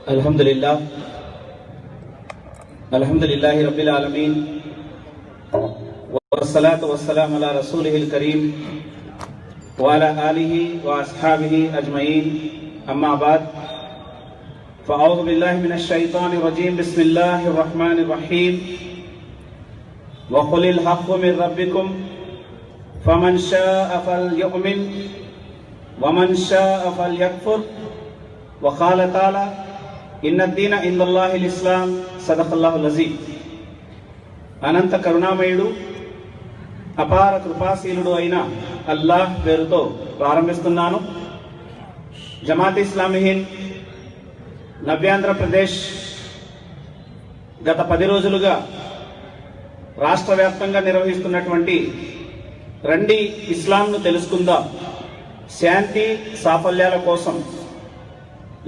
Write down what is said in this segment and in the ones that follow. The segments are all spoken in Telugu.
अल्हम्दुलिल्लाह रब्बिल आलमीन वस्सलातु वस्सलामु अला रसूलिहिल करीम व अला आलिहि व अस्हाबिहि अजमईन अम्मा बाद फ़अऊज़ु बिल्लाहि मिनश शैतानिर रजीम बिस्मिल्लाहिर रहमानिर रहीम व क़ुलिल हक़्क़ु मिर रब्बिकुम फ़मन शाअ फ़लयुमिन व मन शाअ फ़लयकफ़ुर व क़ाल तआला ఇన్నద్దీన ఇందల్లాహిల్ ఇస్లాం సదఖల్లాహుల్ అజీమ్. అనంత కరుణామయుడు అపార కృపాశీలుడు అయిన అల్లాహ్ పేరుతో ప్రారంభిస్తున్నాను. జమాత్ ఇస్లామీ హింద్ నవ్యాంధ్రప్రదేశ్ గత 10 రోజులుగా రాష్ట్ర వ్యాప్తంగా నిర్వహిస్తున్నటువంటి రండి ఇస్లాంను తెలుసుకుందాం, శాంతి సాఫల్యాల కోసం,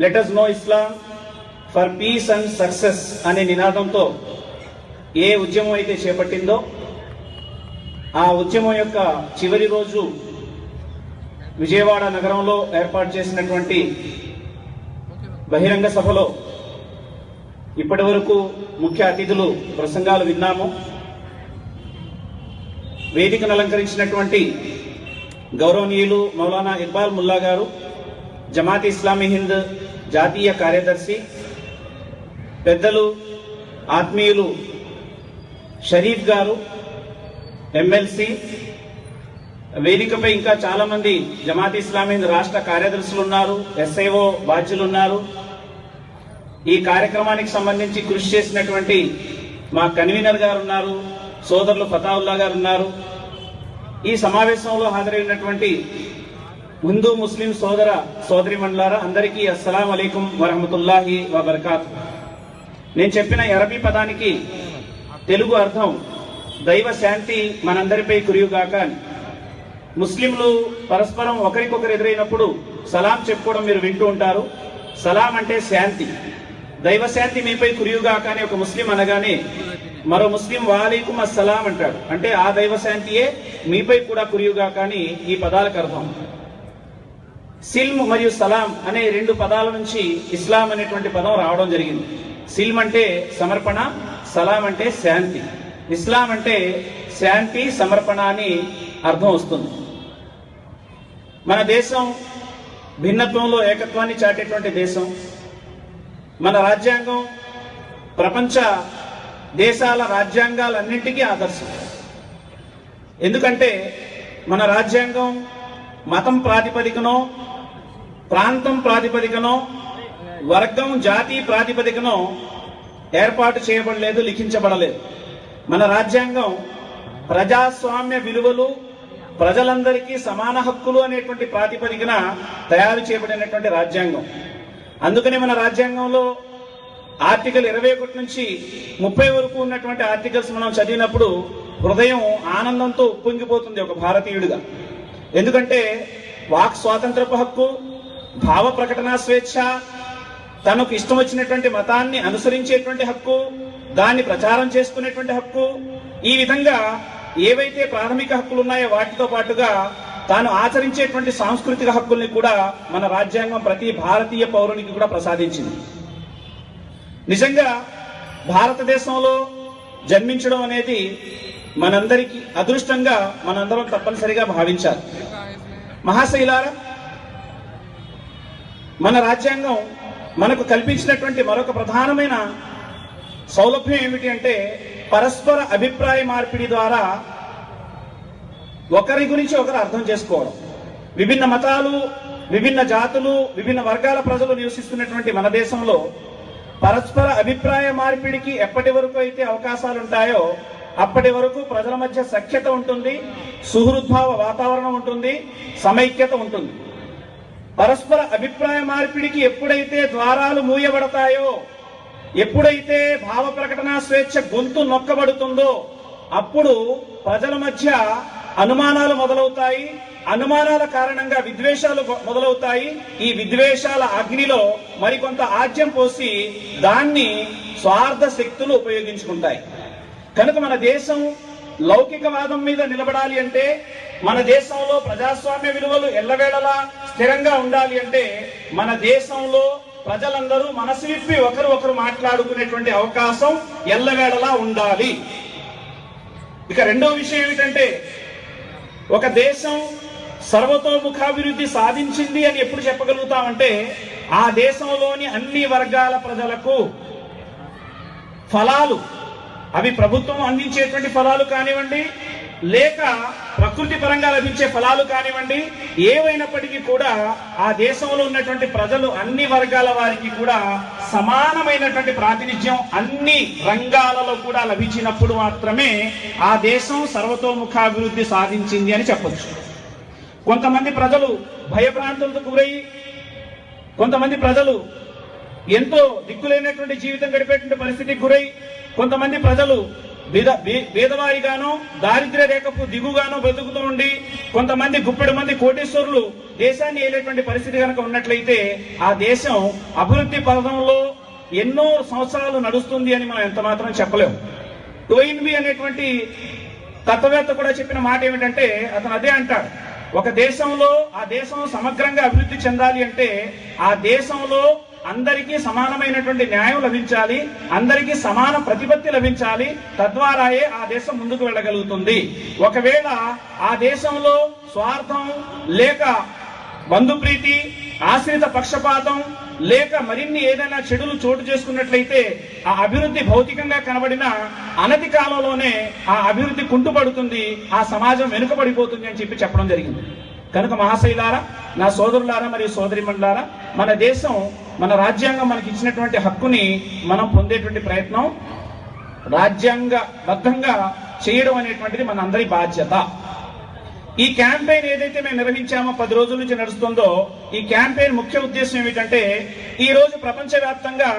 let us know Islam for piece and success అనే నినాదంతో ఏ ఉద్యమం అయితే చేపట్టిందో ఆ ఉద్యమం యొక్క చివరి రోజు విజయవాడ నగరంలో ఏర్పాటు చేసినటువంటి బహిరంగ సభలో ఇప్పటి వరకు ముఖ్య అతిథులు ప్రసంగాలు విన్నాము. వేదికను అలంకరించినటువంటి గౌరవనీయులు మౌలానా ఇక్బాల్ ముల్లా గారు, జమాత్ ఇస్లామీ హింద్ జాతీయ కార్యదర్శి, పెద్దలు ఆత్మీయులు షరీఫ్ గారు, ఎమ్మెల్సీ, వేదికపై ఇంకా చాలా మంది జమాత్ ఇస్లామీ రాష్ట్ర కార్యదర్శులు ఉన్నారు, ఎస్ఐఓ బాధ్యులు ఉన్నారు. ఈ కార్యక్రమానికి సంబంధించి కృషి చేసినటువంటి మా కన్వీనర్ గారు ఉన్నారు, సోదరులు ఫతావుల్లా గారు ఉన్నారు. ఈ సమావేశంలో హాజరైనటువంటి హిందూ ముస్లిం సోదర సోదరిమణులారా, అందరికీ అస్సలాం అలైకుం వరహమతుల్లాహి వబర్కాతు. నేను చెప్పిన అరబీ పదానికి తెలుగు అర్థం దైవ శాంతి మనందరిపై కురియుగాక అని. ముస్లింలు పరస్పరం ఒకరికొకరు ఎదురైనప్పుడు సలాం చెప్పుకోవడం మీరు వింటూ ఉంటారు. సలాం అంటే శాంతి, దైవ శాంతి మీపై కురియుగాక అని ఒక ముస్లిం అనగానే మరో ముస్లిం వాలైకుం అస్సలాం అంటాడు. అంటే ఆ దైవ శాంతియే మీపై కూడా కురియుగాక అని ఈ పదాలకు అర్థం. సిల్మ్ మరియు సలాం అనే 2 పదాల నుంచి ఇస్లాం అనేటువంటి పదం రావడం జరిగింది. సిల్మ్ అంటే సమర్పణ, సలాం అంటే శాంతి. ఇస్లాం అంటే శాంతి సమర్పణ అని అర్థం వస్తుంది. మన దేశం భిన్నత్వంలో ఏకత్వాన్ని చాటేటువంటి దేశం. మన రాజ్యాంగం ప్రపంచ దేశాల రాజ్యాంగాలన్నింటికీ ఆదర్శం. ఎందుకంటే మన రాజ్యాంగం మతం ప్రాతిపదికనో, ప్రాంతం ప్రాతిపదికనో, వర్గం జాతి ప్రాతిపదికనో ఏర్పాటు చేయబడలేదు, లిఖించబడలేదు. మన రాజ్యాంగం ప్రజాస్వామ్య విలువలు, ప్రజలందరికీ సమాన హక్కులు అనేటువంటి ప్రాతిపదికన తయారు చేయబడినటువంటి రాజ్యాంగం. అందుకని మన రాజ్యాంగంలో ఆర్టికల్ 21 నుంచి 30 వరకు ఉన్నటువంటి ఆర్టికల్స్ మనం చదివినప్పుడు హృదయం ఆనందంతో ఉప్పొంగిపోతుంది ఒక భారతీయుడిగా. ఎందుకంటే వాక్ స్వాతంత్రపు హక్కు, భావ ప్రకటన స్వేచ్ఛ, తనకు ఇష్టం వచ్చినటువంటి మతాన్ని అనుసరించేటువంటి హక్కు, దాన్ని ప్రచారం చేసుకునేటువంటి హక్కు, ఈ విధంగా ఏవైతే ప్రాథమిక హక్కులు ఉన్నాయో వాటితో పాటుగా తాను ఆచరించేటువంటి సాంస్కృతిక హక్కుల్ని కూడా మన రాజ్యాంగం ప్రతి భారతీయ పౌరునికి కూడా ప్రసాదించింది. నిజంగా భారతదేశంలో జన్మించడం అనేది మనందరికీ అదృష్టంగా మనందరం తప్పనిసరిగా భావించాలి. మహాశైలారా, మన రాజ్యాంగం మనకు కల్పించినటువంటి మరొక ప్రధానమైన సౌలభ్యం ఏమిటి అంటే పరస్పర అభిప్రాయ మార్పిడి ద్వారా ఒకరి గురించి ఒకరు అర్థం చేసుకోవడం. విభిన్న మతాలు, విభిన్న జాతులు, విభిన్న వర్గాల ప్రజలు నివసిస్తున్నటువంటి మన దేశంలో పరస్పర అభిప్రాయ మార్పిడికి ఎప్పటి వరకు అయితే అవకాశాలు ఉంటాయో అప్పటి వరకు ప్రజల మధ్య సఖ్యత ఉంటుంది, సుహృద్భావ వాతావరణం ఉంటుంది, సమైక్యత ఉంటుంది. పరస్పర అభిప్రాయ మార్పిడికి ఎప్పుడైతే ద్వారాలు మూయబడతాయో, ఎప్పుడైతే భావ ప్రకటన స్వేచ్ఛ గొంతు నొక్కబడుతుందో అప్పుడు ప్రజల మధ్య అనుమానాలు మొదలవుతాయి. అనుమానాల కారణంగా విద్వేషాలు మొదలవుతాయి. ఈ విద్వేషాల అగ్నిలో మరికొంత ఆజ్యం పోసి దాన్ని స్వార్థ శక్తులు ఉపయోగించుకుంటాయి. కనుక మన దేశం లౌకికవాదం మీద నిలబడాలి అంటే, మన దేశంలో ప్రజాస్వామ్య విలువలు ఎల్లవేళలా స్థిరంగా ఉండాలి అంటే మన దేశంలో ప్రజలందరూ మనసు విప్పి ఒకరు మాట్లాడుకునేటువంటి అవకాశం ఎల్లవేళలా ఉండాలి. ఇక రెండో విషయం ఏమిటంటే, ఒక దేశం సర్వతోముఖాభివృద్ధి సాధించింది అని ఎప్పుడు చెప్పగలుగుతామంటే, ఆ దేశంలోని అన్ని వర్గాల ప్రజలకు ఫలాలు, అవి ప్రభుత్వం అందించేటువంటి ఫలాలు కానివ్వండి, లేక ప్రకృతి పరంగా లభించే ఫలాలు కానివ్వండి, ఏవైనప్పటికీ కూడా ఆ దేశంలో ఉన్నటువంటి ప్రజలు అన్ని వర్గాల వారికి కూడా సమానమైనటువంటి ప్రాతినిధ్యం అన్ని రంగాలలో కూడా లభించినప్పుడు మాత్రమే ఆ దేశం సర్వతోముఖాభివృద్ధి సాధించింది అని చెప్పొచ్చు. కొంతమంది ప్రజలు భయభ్రాంతులకు గురయ్యి, కొంతమంది ప్రజలు ఎంతో దిక్కులేనటువంటి జీవితం గడిపేటువంటి పరిస్థితికి గురై, కొంతమంది ప్రజలు పేదవారిగానో దారిద్ర్య రేఖకు దిగుగానో బ్రతుకుతూ ఉండి, కొంతమంది గుప్పెడు మంది కోటీశ్వరులు దేశాన్ని ఏలేటువంటి పరిస్థితి కనుక ఉన్నట్లయితే ఆ దేశం అభివృద్ధి పథంలో ఎన్నో సంవత్సరాలు నడుస్తుంది అని మనం ఎంత మాత్రం చెప్పలేము. టోయిన్బీ అనేటువంటి తత్వవేత్త కూడా చెప్పిన మాట ఏమిటంటే, అతను అదే అంటాడు, ఒక దేశంలో ఆ దేశం సమగ్రంగా అభివృద్ధి చెందాలి అంటే ఆ దేశంలో అందరికీ సమానమైనటువంటి న్యాయం లభించాలి, అందరికీ సమాన ప్రతిపత్తి లభించాలి, తద్వారాయే ఆ దేశం ముందుకు వెళ్ళగలుగుతుంది. ఒకవేళ ఆ దేశంలో స్వార్థం లేక బంధుప్రీతి, ఆశ్రిత పక్షపాతం లేక మరిన్ని ఏదైనా చెడులు చోటు చేసుకున్నట్లయితే ఆ అభివృద్ధి భౌతికంగా కనబడిన అనతి కాలంలోనే ఆ అభివృద్ధి కుంటుపడుతుంది, ఆ సమాజం వెనుకబడిపోతుంది అని చెప్పడం జరిగింది. కనుక మహాశైలారా, నా సోదరులారా మరియు సోదరిమణులారా, మన దేశం, మన రాజ్యాంగం మనకి ఇచ్చినటువంటి హక్కుని మనం పొందేటువంటి ప్రయత్నం రాజ్యాంగబద్ధంగా చేయడం అనేటువంటిది మన అందరి బాధ్యత. ఈ క్యాంపెయిన్ ఏదైతే మేము నిర్వహించామో 10 రోజుల నుంచి నడుస్తుందో, ఈ క్యాంపెయిన్ ముఖ్య ఉద్దేశం ఏమిటంటే, ఈ రోజు ప్రపంచవ్యాప్తంగా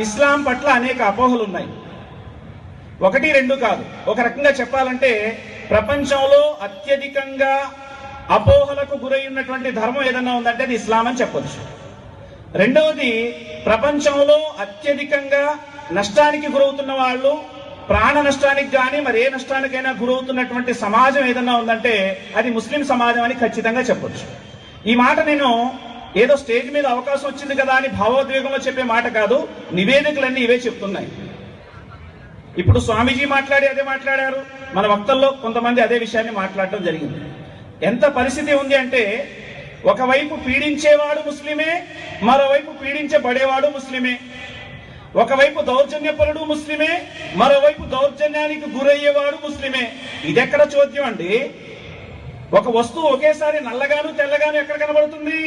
ఇస్లాం పట్ల అనేక అపోహలు ఉన్నాయి. 1, 2 కాదు. ఒక రకంగా చెప్పాలంటే ప్రపంచంలో అత్యధికంగా అపోహలకు గురై ఉన్నటువంటి ధర్మం ఏదన్నా ఉందంటే అది ఇస్లాం అని చెప్పొచ్చు. రెండవది, ప్రపంచంలో అత్యధికంగా నష్టానికి గురవుతున్న వాళ్ళు, ప్రాణ నష్టానికి కానీ మరి ఏ నష్టానికైనా గురవుతున్నటువంటి సమాజం ఏదన్నా ఉందంటే అది ముస్లిం సమాజం అని ఖచ్చితంగా చెప్పొచ్చు. ఈ మాట నేను ఏదో స్టేజ్ మీద అవకాశం వచ్చింది కదా అని భావోద్వేగంలో చెప్పే మాట కాదు, నివేదికలన్నీ ఇవే చెప్తున్నాయి. ఇప్పుడు స్వామీజీ మాట్లాడి అదే మాట్లాడారు, మన వక్తల్లో కొంతమంది అదే విషయాన్ని మాట్లాడటం జరిగింది. ఎంత పరిస్థితి ఉంది అంటే, ఒకవైపు పీడించేవాడు ముస్లిమే, మరోవైపు పీడించబడేవాడు ముస్లిమే. ఒకవైపు దౌర్జన్యపరుడు ముస్లిమే, మరోవైపు దౌర్జన్యానికి గురయ్యేవాడు ముస్లిమే. ఇదెక్కడ చోద్యం అండి? ఒక వస్తువు ఒకేసారి నల్లగాను తెల్లగాను ఎక్కడ కనబడుతుంది?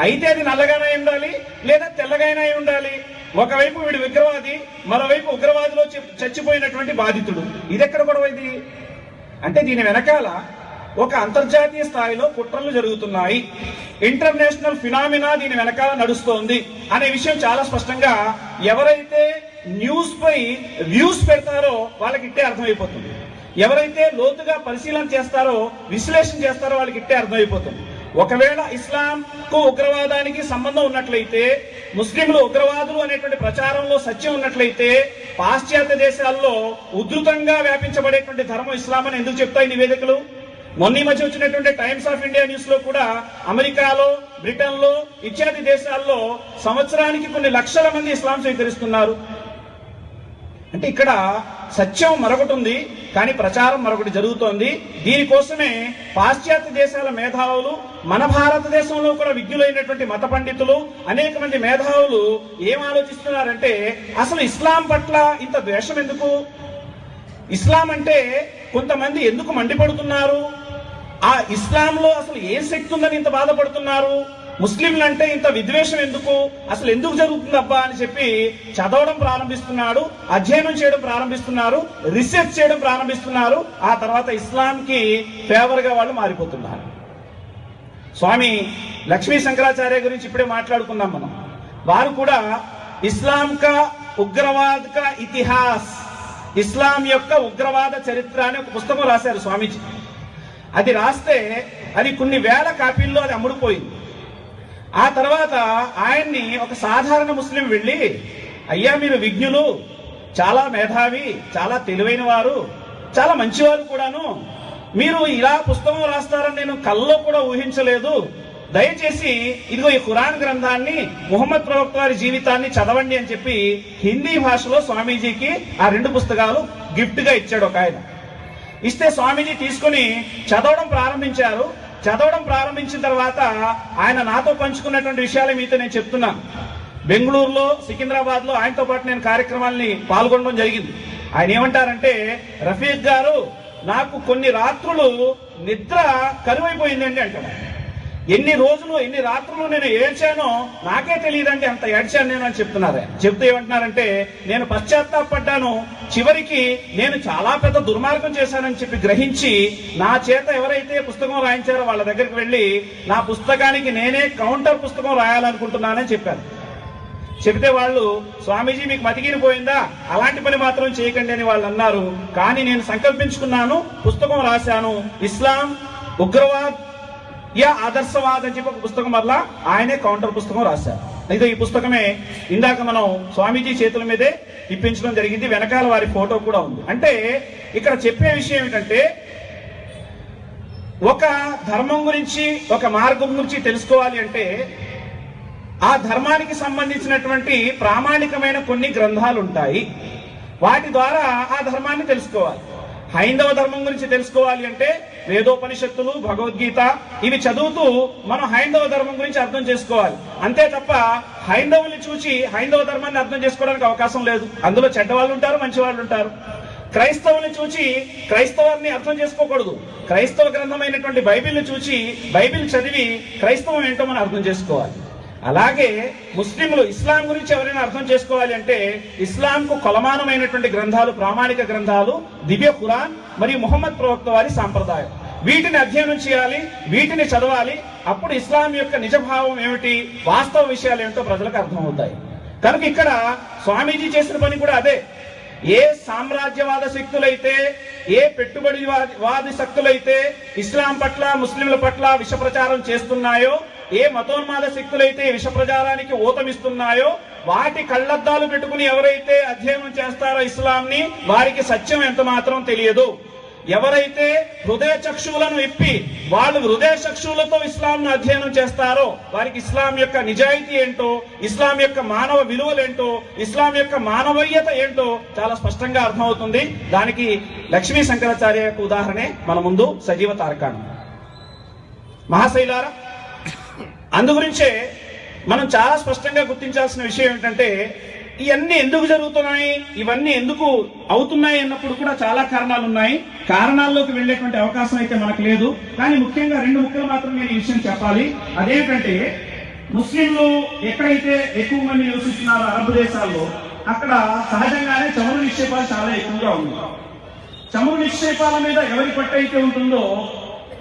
అయితే అది నల్లగానే ఉండాలి లేదా తెల్లగానే ఉండాలి. ఒకవైపు వీడు ఉగ్రవాది, మరోవైపు ఉగ్రవాదిలో చచ్చిపోయినటువంటి బాధితుడు. ఇదెక్కడ గొడవ ఇది? అంటే దీని వెనకాల ఒక అంతర్జాతీయ స్థాయిలో కుట్రలు జరుగుతున్నాయి, ఇంటర్నేషనల్ ఫినామినా దీని వెనకాల నడుస్తోంది అనే విషయం చాలా స్పష్టంగా ఎవరైతే న్యూస్ పై వ్యూస్ పెడతారో వాళ్ళకి ఇట్టే అర్థమైపోతుంది. ఎవరైతే లోతుగా పరిశీలన చేస్తారో, విశ్లేషణ చేస్తారో వాళ్ళకి ఇట్టే అర్థమైపోతుంది. ఒకవేళ ఇస్లాంకు ఉగ్రవాదానికి సంబంధం ఉన్నట్లయితే, ముస్లింలు ఉగ్రవాదులు అనేటువంటి ప్రచారంలో సత్యం ఉన్నట్లయితే, పాశ్చాత్య దేశాల్లో ఉధృతంగా వ్యాపించబడేటువంటి ధర్మం ఇస్లాం అని ఎందుకు చెప్తాయి నివేదికలు? మొన్న మధ్య వచ్చినటువంటి టైమ్స్ ఆఫ్ ఇండియా న్యూస్ లో కూడా అమెరికాలో, బ్రిటన్ లో ఇత్యాది దేశాల్లో సంవత్సరానికి కొన్ని లక్షల మంది ఇస్లాం స్వీకరిస్తున్నారు. అంటే ఇక్కడ సత్యం మరొకటి ఉంది, కానీ ప్రచారం మరొకటి జరుగుతోంది. దీనికోసమే పాశ్చాత్య దేశాల మేధావులు, మన భారతదేశంలో కూడా విజ్ఞులైనటువంటి మత పండితులు, అనేక మంది మేధావులు ఏం ఆలోచిస్తున్నారంటే, అసలు ఇస్లాం పట్ల ఇంత ద్వేషం ఎందుకు? ఇస్లాం అంటే కొంతమంది ఎందుకు మండిపడుతున్నారు? ఆ ఇస్లాంలో అసలు ఏం శక్తి ఉందని ఇంత బాధపడుతున్నారు? ముస్లింలు అంటే ఇంత విద్వేషం ఎందుకు? అసలు ఎందుకు జరుగుతుంది అబ్బా అని చెప్పి చదవడం ప్రారంభిస్తున్నాడు, అధ్యయనం చేయడం ప్రారంభిస్తున్నారు, రీసెర్చ్ చేయడం ప్రారంభిస్తున్నారు. ఆ తర్వాత ఇస్లాంకి ఫేవర్ గా వాళ్ళు మారిపోతున్నారు. స్వామి లక్ష్మీ శంకరాచార్య గురించి ఇప్పుడే మాట్లాడుకున్నాం మనం. వారు కూడా ఇస్లాం కా ఉగ్రవాద్ కా ఇతిహాస్, ఇస్లాం యొక్క ఉగ్రవాద చరిత్ర అనే ఒక పుస్తకం రాశారు స్వామీజీ. అది రాస్తే అది కొన్ని వేల కాపీల్లో అది అమ్ముడుపోయింది. ఆ తర్వాత ఆయన్ని ఒక సాధారణ ముస్లిం వెళ్ళి, అయ్యా మీరు విజ్ఞులు, చాలా మేధావి, చాలా తెలివైన వారు, చాలా మంచివారు కూడాను, మీరు ఇలా పుస్తకం రాస్తారని నేను కల్లో కూడా ఊహించలేదు. దయచేసి ఇదిగో ఈ ఖురాన్ గ్రంథాన్ని, ముహమ్మద్ ప్రవక్త వారి జీవితాన్ని చదవండి అని చెప్పి హిందీ భాషలో స్వామీజీకి ఆ 2 పుస్తకాలు గిఫ్ట్ గా ఇచ్చాడు ఒక ఆయన. ఇస్తే స్వామీజీ తీసుకుని చదవడం ప్రారంభించారు. చదవడం ప్రారంభించిన తర్వాత ఆయన నాతో పంచుకున్నటువంటి విషయాలు మీతో నేను చెప్తున్నాను. బెంగళూరులో, సికింద్రాబాద్ లో ఆయనతో పాటు నేను కార్యక్రమాల్ని పాల్గొనడం జరిగింది. ఆయన ఏమంటారంటే, రఫీక్ గారు నాకు కొన్ని రాత్రులు నిద్ర కరువైపోయిందండి అంటాడు. ఎన్ని రోజులు ఎన్ని రాత్రులు నేను ఏడ్చానో నాకే తెలియదండి, అంత ఏడ్చాను నేను అని చెప్తున్నారు. చెప్తూ ఏమంటున్నారంటే, నేను పశ్చాత్తాపడ్డాను, చివరికి నేను చాలా పెద్ద దుర్మార్గం చేశానని చెప్పి గ్రహించి నా చేత ఎవరైతే పుస్తకం రాయించారో వాళ్ళ దగ్గరికి వెళ్ళి నా పుస్తకానికి నేనే కౌంటర్ పుస్తకం రాయాలనుకుంటున్నానని చెప్పారు. చెబితే వాళ్ళు, స్వామీజీ మీకు మతికిరిపోయిందా, అలాంటి పని మాత్రం చేయకండి అని వాళ్ళు అన్నారు. కానీ నేను సంకల్పించుకున్నాను, పుస్తకం రాశాను, ఇస్లాం ఉగ్రవాద్ యా ఆదర్శవాద్ అని చెప్పి ఒక పుస్తకం వల్ల ఆయనే కౌంటర్ పుస్తకం రాశారు. అయితే ఈ పుస్తకమే ఇందాక మనం స్వామీజీ చేతుల మీదే ఇప్పించడం జరిగింది. వెనకాల వారి ఫోటో కూడా ఉంది. అంటే ఇక్కడ చెప్పే విషయం ఏమిటంటే, ఒక ధర్మం గురించి, ఒక మార్గం గురించి తెలుసుకోవాలి అంటే ఆ ధర్మానికి సంబంధించినటువంటి ప్రామాణికమైన కొన్ని గ్రంథాలు ఉంటాయి. వాటి ద్వారా ఆ ధర్మాన్ని తెలుసుకోవాలి. హైందవ ధర్మం గురించి తెలుసుకోవాలి అంటే వేదోపనిషత్తులు, భగవద్గీత ఇవి చదువుతూ మనం హైందవ ధర్మం గురించి అర్థం చేసుకోవాలి. అంతే తప్ప హైందవుల్ని చూసి హైందవ ధర్మాన్ని అర్థం చేసుకోవడానికి అవకాశం లేదు. అందులో చెడ్డవాళ్ళు ఉంటారు, మంచి వాళ్ళు ఉంటారు. క్రైస్తవుల్ని చూచి క్రైస్తవాన్ని అర్థం చేసుకోకూడదు. క్రైస్తవ గ్రంథమైనటువంటి బైబిల్ని చూచి బైబిల్ చదివి క్రైస్తవం ఏంటో మనం అర్థం చేసుకోవాలి. అలాగే ముస్లింలు ఇస్లాం గురించి ఎవరైనా అర్థం చేసుకోవాలి అంటే ఇస్లాంకు కొలమానమైనటువంటి గ్రంథాలు, ప్రామాణిక గ్రంథాలు దివ్య ఖురాన్ మరియు ముహమ్మద్ ప్రవక్త వారి సాంప్రదాయం. వీటిని అధ్యయనం చేయాలి, వీటిని చదవాలి. అప్పుడు ఇస్లాం యొక్క నిజభావం ఏమిటి, వాస్తవ విషయాలు ఏమిటో ప్రజలకు అర్థమవుతాయి. కనుక ఇక్కడ స్వామీజీ చేసిన పని కూడా అదే. ఏ సామ్రాజ్యవాద శక్తులైతే, ఏ పెట్టుబడివాది శక్తులైతే ఇస్లాం పట్ల, ముస్లింల పట్ల విష ప్రచారం చేస్తున్నాయో, ఏ మతోన్మాద శక్తులైతే విష ప్రచారానికి ఊతమిస్తున్నాయో, వాటి కళ్ళద్దాలు పెట్టుకుని ఎవరైతే అధ్యయనం చేస్తారో ఇస్లాంని, వారికి సత్యం ఎంత మాత్రం తెలియదు. ఎవరైతే హృదయ చక్షువులను ఇప్పి వాళ్ళు హృదయ చక్షువులతో ఇస్లాంను అధ్యయనం చేస్తారో వారికి ఇస్లాం యొక్క నిజాయితీ ఏంటో, ఇస్లాం యొక్క మానవ విలువలేంటో, ఇస్లాం యొక్క మానవీయత ఏంటో చాలా స్పష్టంగా అర్థమవుతుంది. దానికి లక్ష్మీ శంకరాచార్య యొక్క ఉదాహరణే మన ముందు సజీవ తారకాణం. మహాశైలారా, అందుగురించే మనం చాలా స్పష్టంగా గుర్తించాల్సిన విషయం ఏమిటంటే, ఇవన్నీ ఎందుకు జరుగుతున్నాయి, ఇవన్నీ ఎందుకు అవుతున్నాయి అన్నప్పుడు కూడా చాలా కారణాలు ఉన్నాయి. కారణాల్లోకి వెళ్లేటువంటి అవకాశం అయితే మనకు లేదు. కానీ ముఖ్యంగా 2 ముక్కలు మాత్రం నేను ఈ విషయం చెప్పాలి. అదేమిటంటే, ముస్లింలు ఎక్కడైతే ఎక్కువ మంది నివసిస్తున్నారో అరబ్ దేశాల్లో, అక్కడ సహజంగానే చమురు నిక్షేపాలు చాలా ఎక్కువగా ఉన్నాయి. చమురు నిక్షేపాల మీద ఎవరి పట్టయితే ఉంటుందో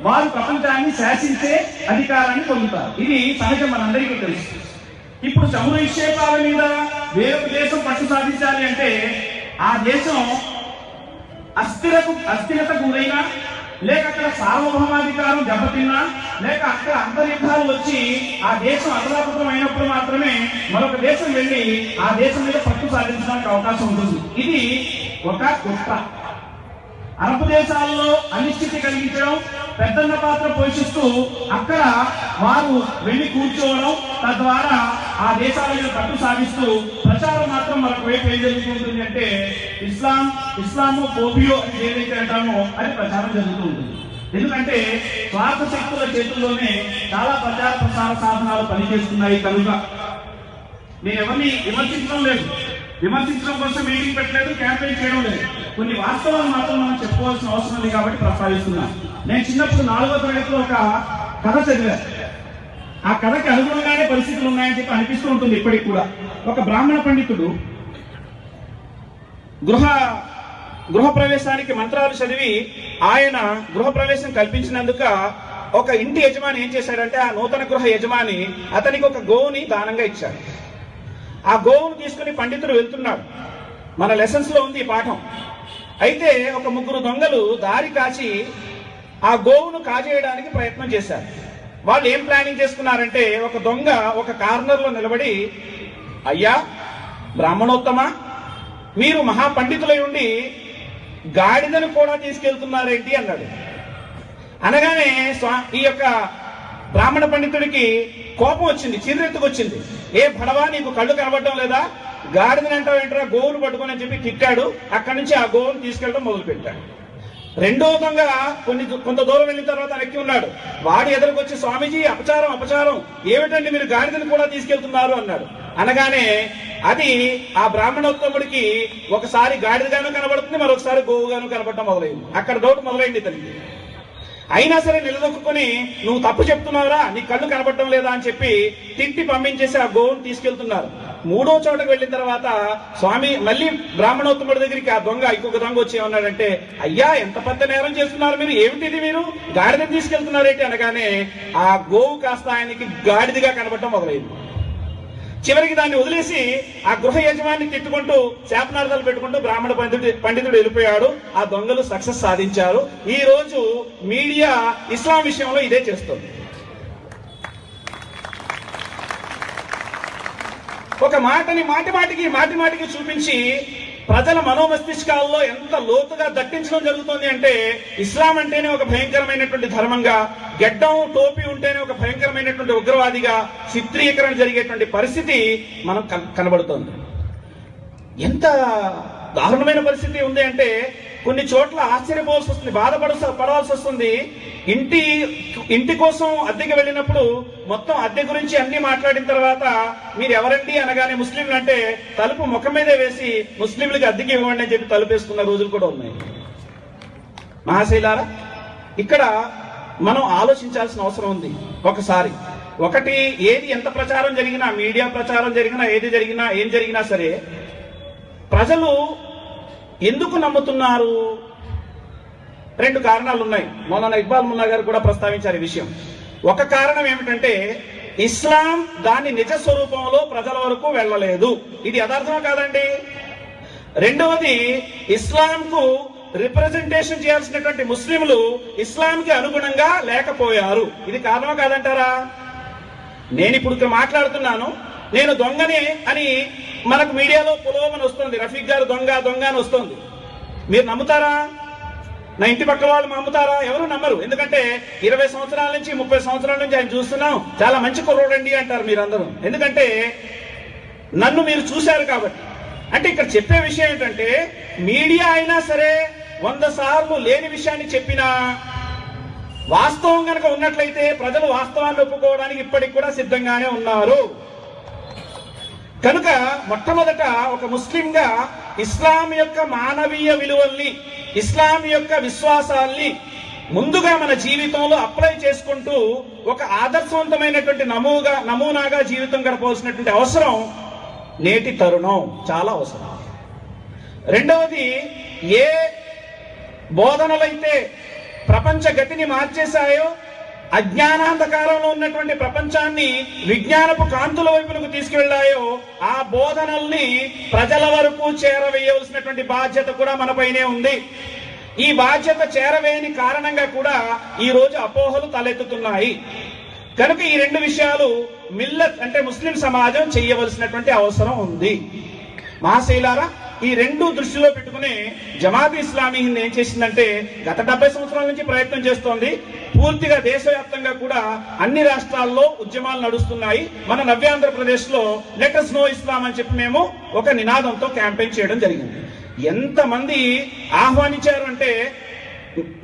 వారు ప్రపంచాన్ని శాసించే అధికారాన్ని పొందుతారు. ఇది సహజం, మనందరికీ తెలుసు. ఇప్పుడు చమురు నిక్షేపాల మీద వేరొక దేశం పట్టు సాధించాలి అంటే ఆ దేశం అస్థిరతకు గురైనా, లేక అక్కడ సార్వభౌమాధికారం దెబ్బతిన్నా, లేక అక్కడ అంతర్యుద్ధాలు వచ్చి ఆ దేశం అతలాకుతం అయినప్పుడు మాత్రమే మరొక దేశం వెళ్లి ఆ దేశం మీద పట్టు సాధించడానికి అవకాశం ఉంటుంది. ఇది ఒక కుట్ర. అరబ్ దేశాల్లో అనిశ్చితి కలిగించడం, పెద్దన్న పాత్ర పోషిస్తూ అక్కడ వారు వెళ్లి కూర్చోవడం, తద్వారా ఆ దేశాల మీద పట్టు సాగిస్తూ ప్రచారం మాత్రం మరొక వైపు ఏం జరుగుతుంటుంది అంటే ఇస్లామో ఫోబియో అని ఏదైతే అంటామో అది ప్రచారం జరుగుతూ ఉంటుంది. ఎందుకంటే స్వార్థ శక్తుల చేతుల్లోనే చాలా ప్రచార ప్రసార సాధనాలు పనిచేస్తున్నాయి. కనుక నేను ఎవరిని విమర్శించడం లేదు, విమర్శించడం కోసం మీటింగ్ పెట్టలేదు, క్యాంపెయిన్ చేయడం లేదు. కొన్ని వాస్తవాలు మాత్రం మనం చెప్పుకోవాల్సిన అవసరం ఉంది కాబట్టి ప్రస్తావిస్తున్నాను. నేను చిన్నప్పుడు 4వ తరగతిలో ఒక కథ చదివాను. ఆ కథకి అనుగుణంగానే పరిస్థితులు ఉన్నాయని చెప్పి అనిపిస్తూ ఉంటుంది ఇప్పటికి కూడా. ఒక బ్రాహ్మణ పండితుడు గృహ ప్రవేశానికి మంత్రాలు చదివి ఆయన గృహ ప్రవేశం కల్పించినందుక ఒక ఇంటి యజమాని ఏం చేశాడంటే, ఆ నూతన గృహ యజమాని అతనికి ఒక గోవుని దానంగా ఇచ్చాడు. ఆ గోవును తీసుకుని పండితుడు వెళ్తున్నాడు. మన లెసన్స్ లో ఉంది ఈ పాఠం. అయితే ఒక 3 దొంగలు దారి కాచి ఆ గోవును కాజేయడానికి ప్రయత్నం చేశారు. వాళ్ళు ఏం ప్లానింగ్ చేసుకున్నారంటే, ఒక దొంగ ఒక కార్నర్ లో నిలబడి, అయ్యా బ్రాహ్మణోత్తమ, మీరు మహాపండితులై ఉండి గాడిదను కూడా తీసుకెళ్తున్నారేంటి అన్నాడు. అనగానే ఈ యొక్క బ్రాహ్మణ పండితుడికి కోపం వచ్చింది, చిరెత్తుకొచ్చింది. ఏ భడవా, నీకు కళ్ళు కనబడటం లేదా? గాడిదని అంటావు ఏంటరా, గోవును పట్టుకొని అని చెప్పి తిట్టాడు. అక్కడి నుంచి ఆ గోవును తీసుకెళ్ళడం మొదలు పెట్టాడు. రెండో దొంగ కొంత దూరం వెళ్ళిన తర్వాత ఎక్కి ఉన్నాడు. వాడి ఎదురుకొచ్చి, స్వామీజీ అపచారం అపచారం, ఏమిటండి మీరు గాడిదని కూడా తీసుకెళ్తున్నారు అన్నాడు. అనగానే అది ఆ బ్రాహ్మణోత్తముడికి ఒకసారి గాడిదగాను కనబడుతుంది, మరొకసారి గోవుగాను కనబడటం మొదలైంది. అక్కడ డౌట్ మొదలైంది ఇతనికి. అయినా సరే నిలదొక్కుని, నువ్వు తప్పు చెప్తున్నావురా, నీ కళ్ళు కనబడటం లేదా అని చెప్పి తిట్టి పంపించేసి ఆ గోవును తీసుకెళ్తున్నారు. మూడో చోటకు వెళ్ళిన తర్వాత స్వామి మళ్ళీ బ్రాహ్మణోత్తముడి దగ్గరికి ఆ దొంగ ఇంకొక దొంగ వచ్చి ఏమన్నాడంటే, అయ్యా ఎంత పెద్ద నేరం చేస్తున్నారు మీరు, ఏమిటిది మీరు గాడిదని తీసుకెళ్తున్నారేంటి అనగానే ఆ గోవు కాస్త ఆయనకి గాడిదిగా కనబడటం మొదలైంది. చివరికి దాన్ని వదిలేసి ఆ గృహ యజమాని తిట్టుకుంటూ శాపనార్థాలు పెట్టుకుంటూ బ్రాహ్మణ పండితుడు వెళ్ళిపోయాడు. ఆ దొంగలు సక్సెస్ సాధించారు. ఈ రోజు మీడియా ఇస్లాం విషయంలో ఇదే చేస్తుంది. ఒక మాటని మాటి మాటికి చూపించి ప్రజల మనోమస్తిష్కాల్లో ఎంత లోతుగా దట్టించడం జరుగుతుంది అంటే, ఇస్లాం అంటేనే ఒక భయంకరమైనటువంటి ధర్మంగా, గెడ్డం టోపీ ఉంటేనే ఒక భయంకరమైనటువంటి ఉగ్రవాదిగా చిత్రీకరణ జరిగేటువంటి పరిస్థితి మనం కనబడుతోంది. ఎంత దారుణమైన పరిస్థితి ఉంది అంటే, కొన్ని చోట్ల ఆశ్చర్యపోవాల్సి వస్తుంది, పడవలసి వస్తుంది. ఇంటి కోసం అద్దెకి వెళ్ళినప్పుడు మొత్తం అద్దె గురించి అన్ని మాట్లాడిన తర్వాత మీరు ఎవరండి అనగానే ముస్లింలు అంటే తలుపు ముఖం మీదే వేసి ముస్లింలకి అద్దెకి ఇవ్వండి అని చెప్పి తలుపేసుకున్న రోజులు కూడా ఉన్నాయి. మహాశైలారా, ఇక్కడ మనం ఆలోచించాల్సిన అవసరం ఉంది. ఒకటి ఏది ఎంత ప్రచారం జరిగినా, మీడియా ప్రచారం జరిగినా, ఏం జరిగినా సరే ప్రజలు ఎందుకు నమ్ముతున్నారు? రెండు కారణాలు ఉన్నాయి. మౌలానా ఇక్బాల్ ముల్లా గారు కూడా ప్రస్తావించారు ఈ విషయం. ఒక కారణం ఏమిటంటే, ఇస్లాం దాని నిజ స్వరూపంలో ప్రజల వరకు వెళ్ళలేదు. ఇది యథార్థమా కాదండి? రెండవది, ఇస్లాంకు రిప్రజెంటేషన్ చేయాల్సినటువంటి ముస్లింలు ఇస్లాంకి అనుగుణంగా లేకపోయారు. ఇది కారణమా కాదంటారా? నేను ఇప్పుడు మాట్లాడుతున్నాను, నేను దొంగని అని మనకు మీడియాలో పులోమని వస్తుంది, రఫీక్ గారు దొంగ అని వస్తుంది. మీరు నమ్ముతారా? నా ఇంటి పక్క వాళ్ళు నమ్ముతారా? ఎవరు నమ్మరు. ఎందుకంటే 20 సంవత్సరాల నుంచి 30 సంవత్సరాల నుంచి ఆయన చూస్తున్నాం, చాలా మంచి కుర్రోడండి అంటారు మీరందరూ. ఎందుకంటే నన్ను మీరు చూశారు కాబట్టి. అంటే ఇక్కడ చెప్పే విషయం ఏంటంటే, మీడియా అయినా సరే 100 సార్లు లేని విషయాన్ని చెప్పినా వాస్తవం కనుక ఉన్నట్లయితే ప్రజలు వాస్తవాన్ని ఒప్పుకోవడానికి ఇప్పటికి కూడా సిద్ధంగానే ఉన్నారు. కనుక మొట్టమొదట ఒక ముస్లింగా ఇస్లాం యొక్క మానవీయ విలువల్ని, ఇస్లాం యొక్క విశ్వాసాల్ని ముందుగా మన జీవితంలో అప్లై చేసుకుంటూ ఒక ఆదర్శవంతమైనటువంటి నమూనాగా జీవితం గడపవలసినటువంటి అవసరం నేటి తరుణం చాలా అవసరం. రెండవది, ఏ బోధనలైతే ప్రపంచ గతిని మార్చేశాయో, అజ్ఞానాంధకారంలో ఉన్నటువంటి ప్రపంచాన్ని విజ్ఞానపు కాంతుల వైపులకు తీసుకువెళ్లాయో, ఆ బోధనల్ని ప్రజల వరకు చేరవేయవలసినటువంటి బాధ్యత కూడా మనపైనే ఉంది. ఈ బాధ్యత చేరవేయని కారణంగా కూడా ఈ రోజు అపోహలు తలెత్తుతున్నాయి. కనుక ఈ రెండు విషయాలు మిల్లత్ అంటే ముస్లిం సమాజం చేయవలసినటువంటి అవసరం ఉంది. మహాశైలారా, ఈ రెండు దృష్టిలో పెట్టుకుని జమాత్ ఇస్లామీ హింద్ ఏం చేసిందంటే, గత 70 సంవత్సరాల నుంచి ప్రయత్నం చేస్తోంది. పూర్తిగా దేశవ్యాప్తంగా కూడా అన్ని రాష్ట్రాల్లో ఉద్యమాలు నడుస్తున్నాయి. మన నవ్యాంధ్రప్రదేశ్ లో లెట్ us know ఇస్లాం అని చెప్పి మేము ఒక నినాదంతో క్యాంపెయిన్ చేయడం జరిగింది. ఎంతమంది ఆహ్వానించారు అంటే,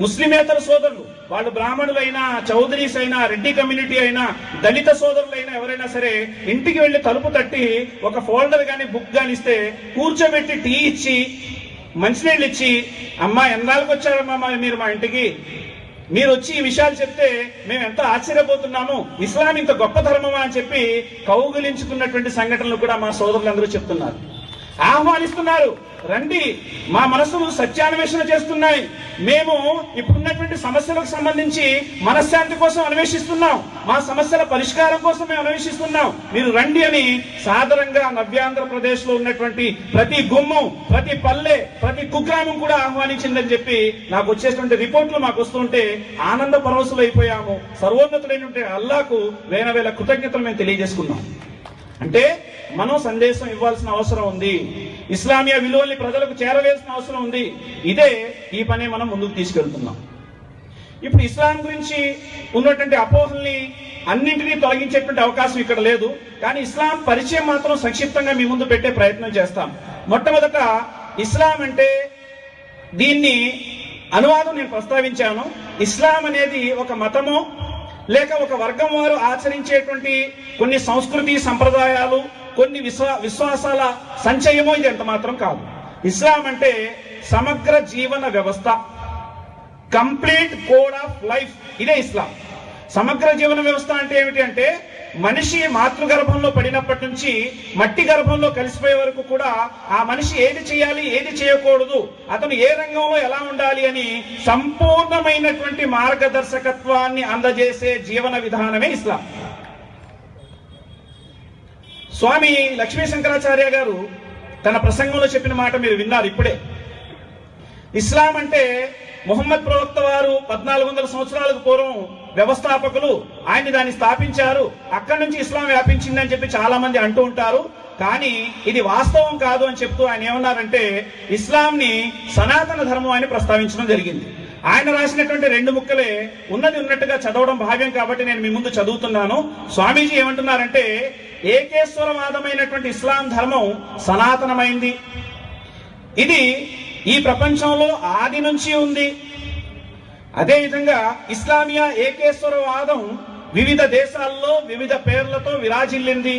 ముస్లిమేతర సోదరులు, వాళ్ళు బ్రాహ్మణులైనా, చౌదరీస్ అయినా, రెడ్డి కమ్యూనిటీ అయినా, దళిత సోదరులైనా ఎవరైనా సరే ఇంటికి వెళ్లి తలుపు తట్టి ఒక ఫోల్డర్ గాని బుక్ గాని ఇస్తే కూర్చోబెట్టి టీ ఇచ్చి మంచినీళ్ళు ఇచ్చి, అమ్మా ఎన్నాళ్ళకి వచ్చారమ్మా మీరు మా ఇంటికి, మీరు వచ్చి ఈ విషయాలు చెప్తే మేము ఎంతో ఆశ్చర్యపోతున్నాము, ఇస్లాం ఇంత గొప్ప ధర్మమా అని చెప్పి కౌగిలించుకున్నటువంటి సంఘటనలు కూడా మా సోదరులందరూ చెప్తున్నారు, ఆహ్వానిస్తున్నారు. రండి, మా మనసులు సత్యాన్వేషణ చేస్తున్నాయి, మేము ఇప్పుడున్నటువంటి సమస్యలకు సంబంధించి మనశ్శాంతి కోసం అన్వేషిస్తున్నాం, మా సమస్యల పరిష్కారం కోసం మేము అన్వేషిస్తున్నాం, మీరు రండి అని సాదరంగా నవ్యాంధ్రప్రదేశ్ లో ఉన్నటువంటి ప్రతి గుమ్మం, ప్రతి పల్లె, ప్రతి కుగ్రామం కూడా ఆహ్వానించిందని చెప్పి నాకు వచ్చేటువంటి రిపోర్ట్లు మాకు వస్తుంటే ఆనంద పరవశులు అయిపోయాము. సర్వోన్నతుడైనటువంటి అల్లాకు వేల కృతజ్ఞతలు మేము తెలియజేసుకున్నాం. అంటే మనం సందేశం ఇవ్వాల్సిన అవసరం ఉంది, ఇస్లామియా విలువల్ని ప్రజలకు చేరవేయాల్సిన అవసరం ఉంది. ఈ పని మనం ముందుకు తీసుకెళ్తున్నాం. ఇప్పుడు ఇస్లాం గురించి ఉన్నటువంటి అపోహల్ని అన్నింటినీ తొలగించేటువంటి అవకాశం ఇక్కడ లేదు. కానీ ఇస్లాం పరిచయం మాత్రం సంక్షిప్తంగా మీ ముందు పెట్టే ప్రయత్నం చేస్తాం. మొట్టమొదట ఇస్లాం అంటే దీన్ని అనువాదం నేను ప్రస్తావించాను. ఇస్లాం అనేది ఒక మతమో లేక ఒక వర్గం వారు ఆచరించేటువంటి కొన్ని సంస్కృతి సంప్రదాయాలు, కొన్ని విశ్వాసాల సంచయమో ఇది ఎంత మాత్రం కాదు. ఇస్లాం అంటే సమగ్ర జీవన వ్యవస్థ, కంప్లీట్ కోడ్ ఆఫ్ లైఫ్. ఇదే ఇస్లాం. సమగ్ర జీవన వ్యవస్థ అంటే ఏమిటి అంటే మనిషి మాతృగర్భంలో పడినప్పటి నుంచి మట్టి గర్భంలో కలిసిపోయే వరకు కూడా ఆ మనిషి ఏది చేయాలి, ఏది చేయకూడదు, అతను ఏ రంగంలో ఎలా ఉండాలి అని సంపూర్ణమైనటువంటి మార్గదర్శకత్వాన్ని అందజేసే జీవన విధానమే ఇస్లాం. స్వామి లక్ష్మీ శంకరాచార్య గారు తన ప్రసంగంలో చెప్పిన మాట మీరు విన్నారు ఇప్పుడే. ఇస్లాం అంటే ముహమ్మద్ ప్రవక్త వారు 1400 సంవత్సరాలకు పూర్వం వ్యవస్థాపకులు, ఆయన దాన్ని స్థాపించారు, అక్కడి నుంచి ఇస్లాం వ్యాపించిందని చెప్పి చాలా మంది అంటూ ఉంటారు. కానీ ఇది వాస్తవం కాదు అని చెప్తూ ఆయన ఏమన్నారంటే ఇస్లాంని సనాతన ధర్మం అని ప్రస్తావించడం జరిగింది. ఆయన రాసినటువంటి 2 ముక్కలే ఉన్నది ఉన్నట్టుగా చదవడం భావ్యం కాబట్టి నేను మీ ముందు చదువుతున్నాను. స్వామీజీ ఏమంటున్నారంటే ఏకేశ్వరవాదమైనటువంటి ఇస్లాం ధర్మం సనాతనమైంది. ఇది ఈ ప్రపంచంలో ఆది నుంచి ఉంది. అదేవిధంగా ఇస్లామియా ఏకేశ్వరవాదం వివిధ దేశాల్లో వివిధ పేర్లతో విరాజిల్లింది.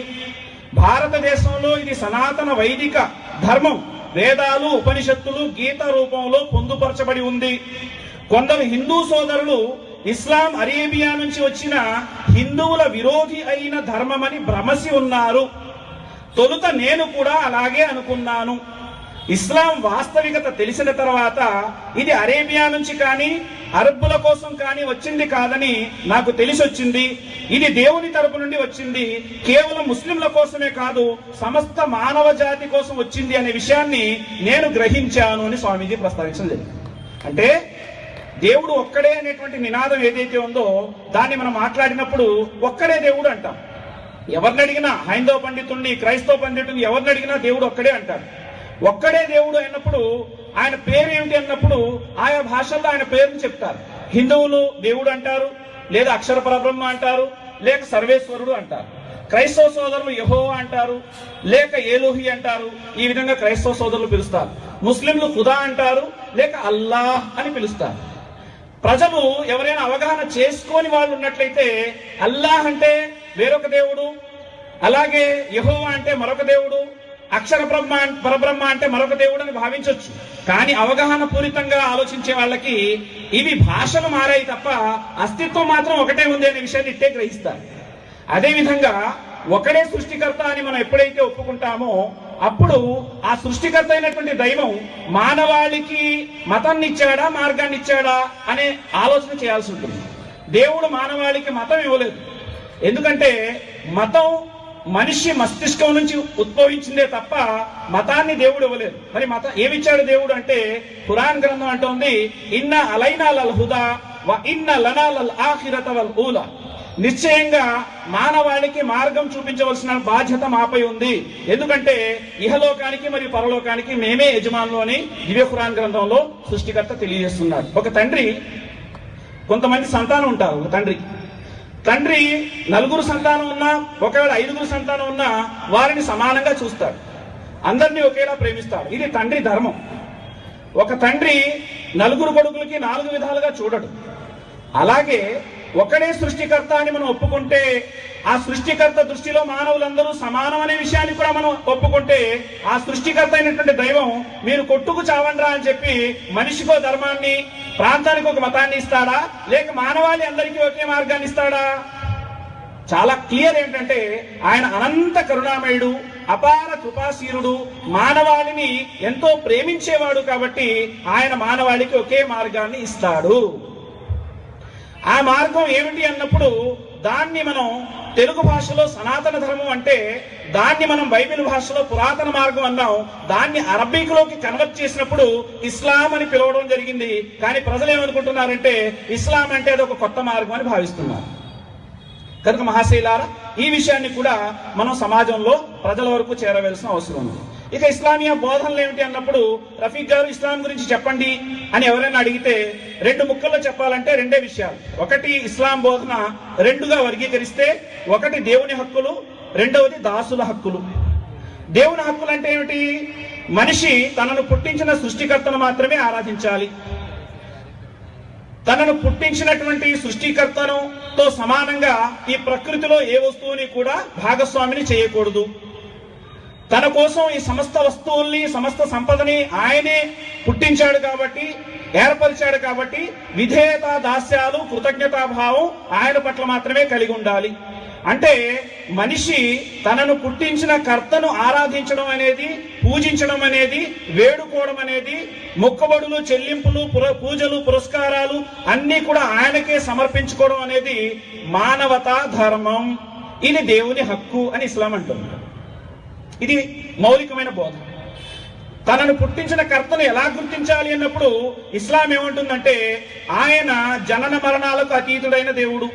భారతదేశంలో ఇది సనాతన వైదిక ధర్మం, వేదాలు ఉపనిషత్తులు గీత రూపంలో పొందుపరచబడి ఉంది. కొందరు హిందూ సోదరులు ఇస్లాం అరేబియా నుంచి వచ్చిన హిందువుల విరోధి అయిన ధర్మమని భ్రమసి ఉన్నారు. తొలుత నేను కూడా అలాగే అనుకున్నాను. ఇస్లాం వాస్తవికత తెలిసిన తర్వాత ఇది అరేబియా నుంచి కానీ అరబ్బుల కోసం కానీ వచ్చింది కాదని నాకు తెలిసొచ్చింది. ఇది దేవుని తరపు నుండి వచ్చింది, కేవలం ముస్లింల కోసమే కాదు సమస్త మానవ జాతి కోసం వచ్చింది అనే విషయాన్ని నేను గ్రహించాను అని స్వామీజీ ప్రస్తావించడం జరిగింది. అంటే దేవుడు ఒక్కడే అనేటువంటి నినాదం ఏదైతే ఉందో దాన్ని మనం మాట్లాడినప్పుడు ఒక్కడే దేవుడు అంటాం. ఎవరిని అడిగినా, హైందవ పండితుడిని క్రైస్తవ పండితుడిని ఎవరిని అడిగినా దేవుడు ఒక్కడే అంటారు. ఒక్కడే దేవుడు అన్నప్పుడు ఆయన పేరు ఏమిటి అన్నప్పుడు ఆయా భాషల్లో ఆయన పేరుని చెప్తారు. హిందువులు దేవుడు అంటారు, లేదా అక్షర పరబ్రహ్మ అంటారు, లేక సర్వేశ్వరుడు అంటారు. క్రైస్తవ సోదరులు యెహోవా అంటారు, లేక ఏలోహి అంటారు. ఈ విధంగా క్రైస్తవ సోదరులు పిలుస్తారు. ముస్లింలు ఖుదా అంటారు, లేక అల్లాహ్ అని పిలుస్తారు. ప్రజలు ఎవరైనా అవగాహన చేసుకోని వాళ్ళు ఉన్నట్లయితే అల్లాహ్ అంటే వేరొక దేవుడు, అలాగే యెహోవా అంటే మరొక దేవుడు, అక్షర పరబ్రహ్మ అంటే మరొక దేవుడు అని భావించవచ్చు. కానీ అవగాహన పూరితంగా ఆలోచించే వాళ్ళకి ఇవి భాషలు మారాయి తప్ప అస్తిత్వం మాత్రం ఒకటే ఉంది అనే విషయాన్ని ఇట్టే గ్రహిస్తారు. అదేవిధంగా ఒకడే సృష్టికర్త అని మనం ఎప్పుడైతే ఒప్పుకుంటామో అప్పుడు ఆ సృష్టికర్త అయినటువంటి దైవం మానవాళికి మతాన్ని ఇచ్చాడా మార్గాన్ని ఇచ్చాడా అనే ఆలోచన చేయాల్సి ఉంటుంది. దేవుడు మానవాళికి మతం ఇవ్వలేదు. ఎందుకంటే మతం మనిషి మస్తిష్కం నుంచి ఉద్భవించిందే తప్ప మతాన్ని దేవుడు ఇవ్వలేదు. మరి మతం ఏమిచ్చాడు దేవుడు అంటే ఖురాన్ గ్రంథం అంటోంది ఇన్న అలైనా లల్ హుదా వ ఇన్న లనా లల్ ఆఖిరత వల్ ఊలా. నిశ్చయంగా మానవాళికి మార్గం చూపించవలసిన బాధ్యత మాపై ఉంది. ఎందుకంటే ఇహలోకానికి మరియు పరలోకానికి మేమే యజమానులు అని దివ్య ఖురాన్ గ్రంథంలో సృష్టికర్త తెలియజేస్తున్నాడు. ఒక తండ్రి, కొంతమంది సంతానం ఉంటారు. ఒక తండ్రి 4 సంతానం ఉన్నా, ఒకవేళ 5 సంతానం ఉన్నా వారిని సమానంగా చూస్తాడు, అందరినీ ఒకేలా ప్రేమిస్తాడు. ఇది తండ్రి ధర్మం. ఒక తండ్రి 4 కొడుకులకి 4 విధాలుగా చూడడు. అలాగే ఒకడే సృష్టికర్త అని మనం ఒప్పుకుంటే ఆ సృష్టికర్త దృష్టిలో మానవులందరూ సమానం అనే విషయాన్ని కూడా మనం ఒప్పుకుంటే ఆ సృష్టికర్త అయినటువంటి దైవం మీరు కొట్టుకు చావండ్రా అని చెప్పి మనిషికో ధర్మాన్ని, ప్రాంతానికి ఒక మతాన్ని ఇస్తాడా, లేక మానవాళి అందరికీ ఒకే మార్గాన్ని ఇస్తాడా? చాలా క్లియర్ ఏంటంటే ఆయన అనంత కరుణామయుడు, అపార కృపాశీలుడు, మానవాళిని ఎంతో ప్రేమించేవాడు. కాబట్టి ఆయన మానవాళికి ఒకే మార్గాన్ని ఇస్తాడు. ఆ మార్గం ఏమిటి అన్నప్పుడు దాన్ని మనం తెలుగు భాషలో సనాతన ధర్మం అంటే, దాన్ని మనం బైబిల్ భాషలో పురాతన మార్గం అన్నాం. దాన్ని అరబిక్లోకి కన్వర్ట్ చేసినప్పుడు ఇస్లాం అని పిలవడం జరిగింది. కానీ ప్రజలు ఏమనుకుంటున్నారంటే ఇస్లాం అంటే అది ఒక కొత్త మార్గం అని భావిస్తున్నారు. కనుక మహాశైలారా, ఈ విషయాన్ని కూడా మనం సమాజంలో ప్రజల వరకు చేరవలసిన అవసరం ఉంది. ఇక ఇస్లామియా బోధనలు ఏమిటి అన్నప్పుడు, రఫీక్ గారు ఇస్లాం గురించి చెప్పండి అని ఎవరైనా అడిగితే 2 ముక్కల్లో చెప్పాలంటే 2 విషయాలు. ఒకటి ఇస్లాం బోధన 2గా వర్గీకరిస్తే, ఒకటి దేవుని హక్కులు, రెండవది దాసుల హక్కులు. దేవుని హక్కులు అంటే ఏమిటి? మనిషి తనను పుట్టించిన సృష్టికర్తను మాత్రమే ఆరాధించాలి. తనను పుట్టించినటువంటి సృష్టికర్తతో సమానంగా ఈ ప్రకృతిలో ఏ వస్తువుని కూడా భాగస్వామిని చేయకూడదు. తన కోసం ఈ సమస్త వస్తువుల్ని, సమస్త సంపదని ఆయనే పుట్టించాడు కాబట్టి, ఏర్పరిచాడు కాబట్టి విధేయత, దాస్యాలు, కృతజ్ఞతాభావం ఆయన పట్ల మాత్రమే కలిగి ఉండాలి. అంటే మనిషి తనను పుట్టించిన కర్తను ఆరాధించడం అనేది, పూజించడం అనేది, వేడుకోవడం అనేది, మొక్కుబడులు, చెల్లింపులు, పూజలు, పురస్కారాలు అన్నీ కూడా ఆయనకే సమర్పించుకోవడం అనేది మానవతా ధర్మం. ఇది దేవుని హక్కు అని ఇస్లాం అంటుంది. ఇది మౌలికమైన బోధ. తనను పుట్టించిన కర్తను ఎలా గుర్తించాలి అన్నప్పుడు ఇస్లాం ఏమంటుందంటే, ఆయన జనన మరణాలకు అతీతుడైన దేవుడు,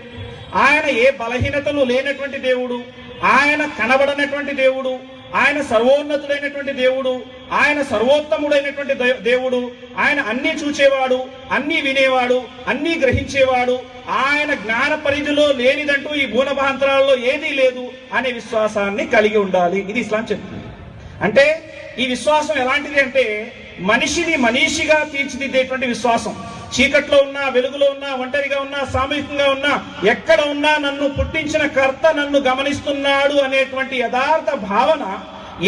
ఆయన ఏ బలహీనతలు లేనటువంటి దేవుడు, ఆయన కనబడనటువంటి దేవుడు, ఆయన సర్వోన్నతుడైనటువంటి దేవుడు, ఆయన సర్వోత్తముడైనటువంటి దేవుడు, ఆయన అన్నీ చూచేవాడు, అన్నీ వినేవాడు, అన్నీ గ్రహించేవాడు, ఆయన జ్ఞాన పరిధిలో లేనిదంటూ ఈ భూనభాంతరాల్లో ఏదీ లేదు అనే విశ్వాసాన్ని కలిగి ఉండాలి. ఇది ఇస్లాం చెప్తుంది. అంటే ఈ విశ్వాసం ఎలాంటిది అంటే మనిషిని మనీషిగా తీర్చిదిద్దేటువంటి విశ్వాసం. చీకట్లో ఉన్నా, వెలుగులో ఉన్నా, ఒంటరిగా ఉన్నా, సామూహికంగా ఉన్నా, ఎక్కడ ఉన్నా నన్ను పుట్టించిన కర్త నన్ను గమనిస్తున్నాడు అనేటువంటి యథార్థ భావన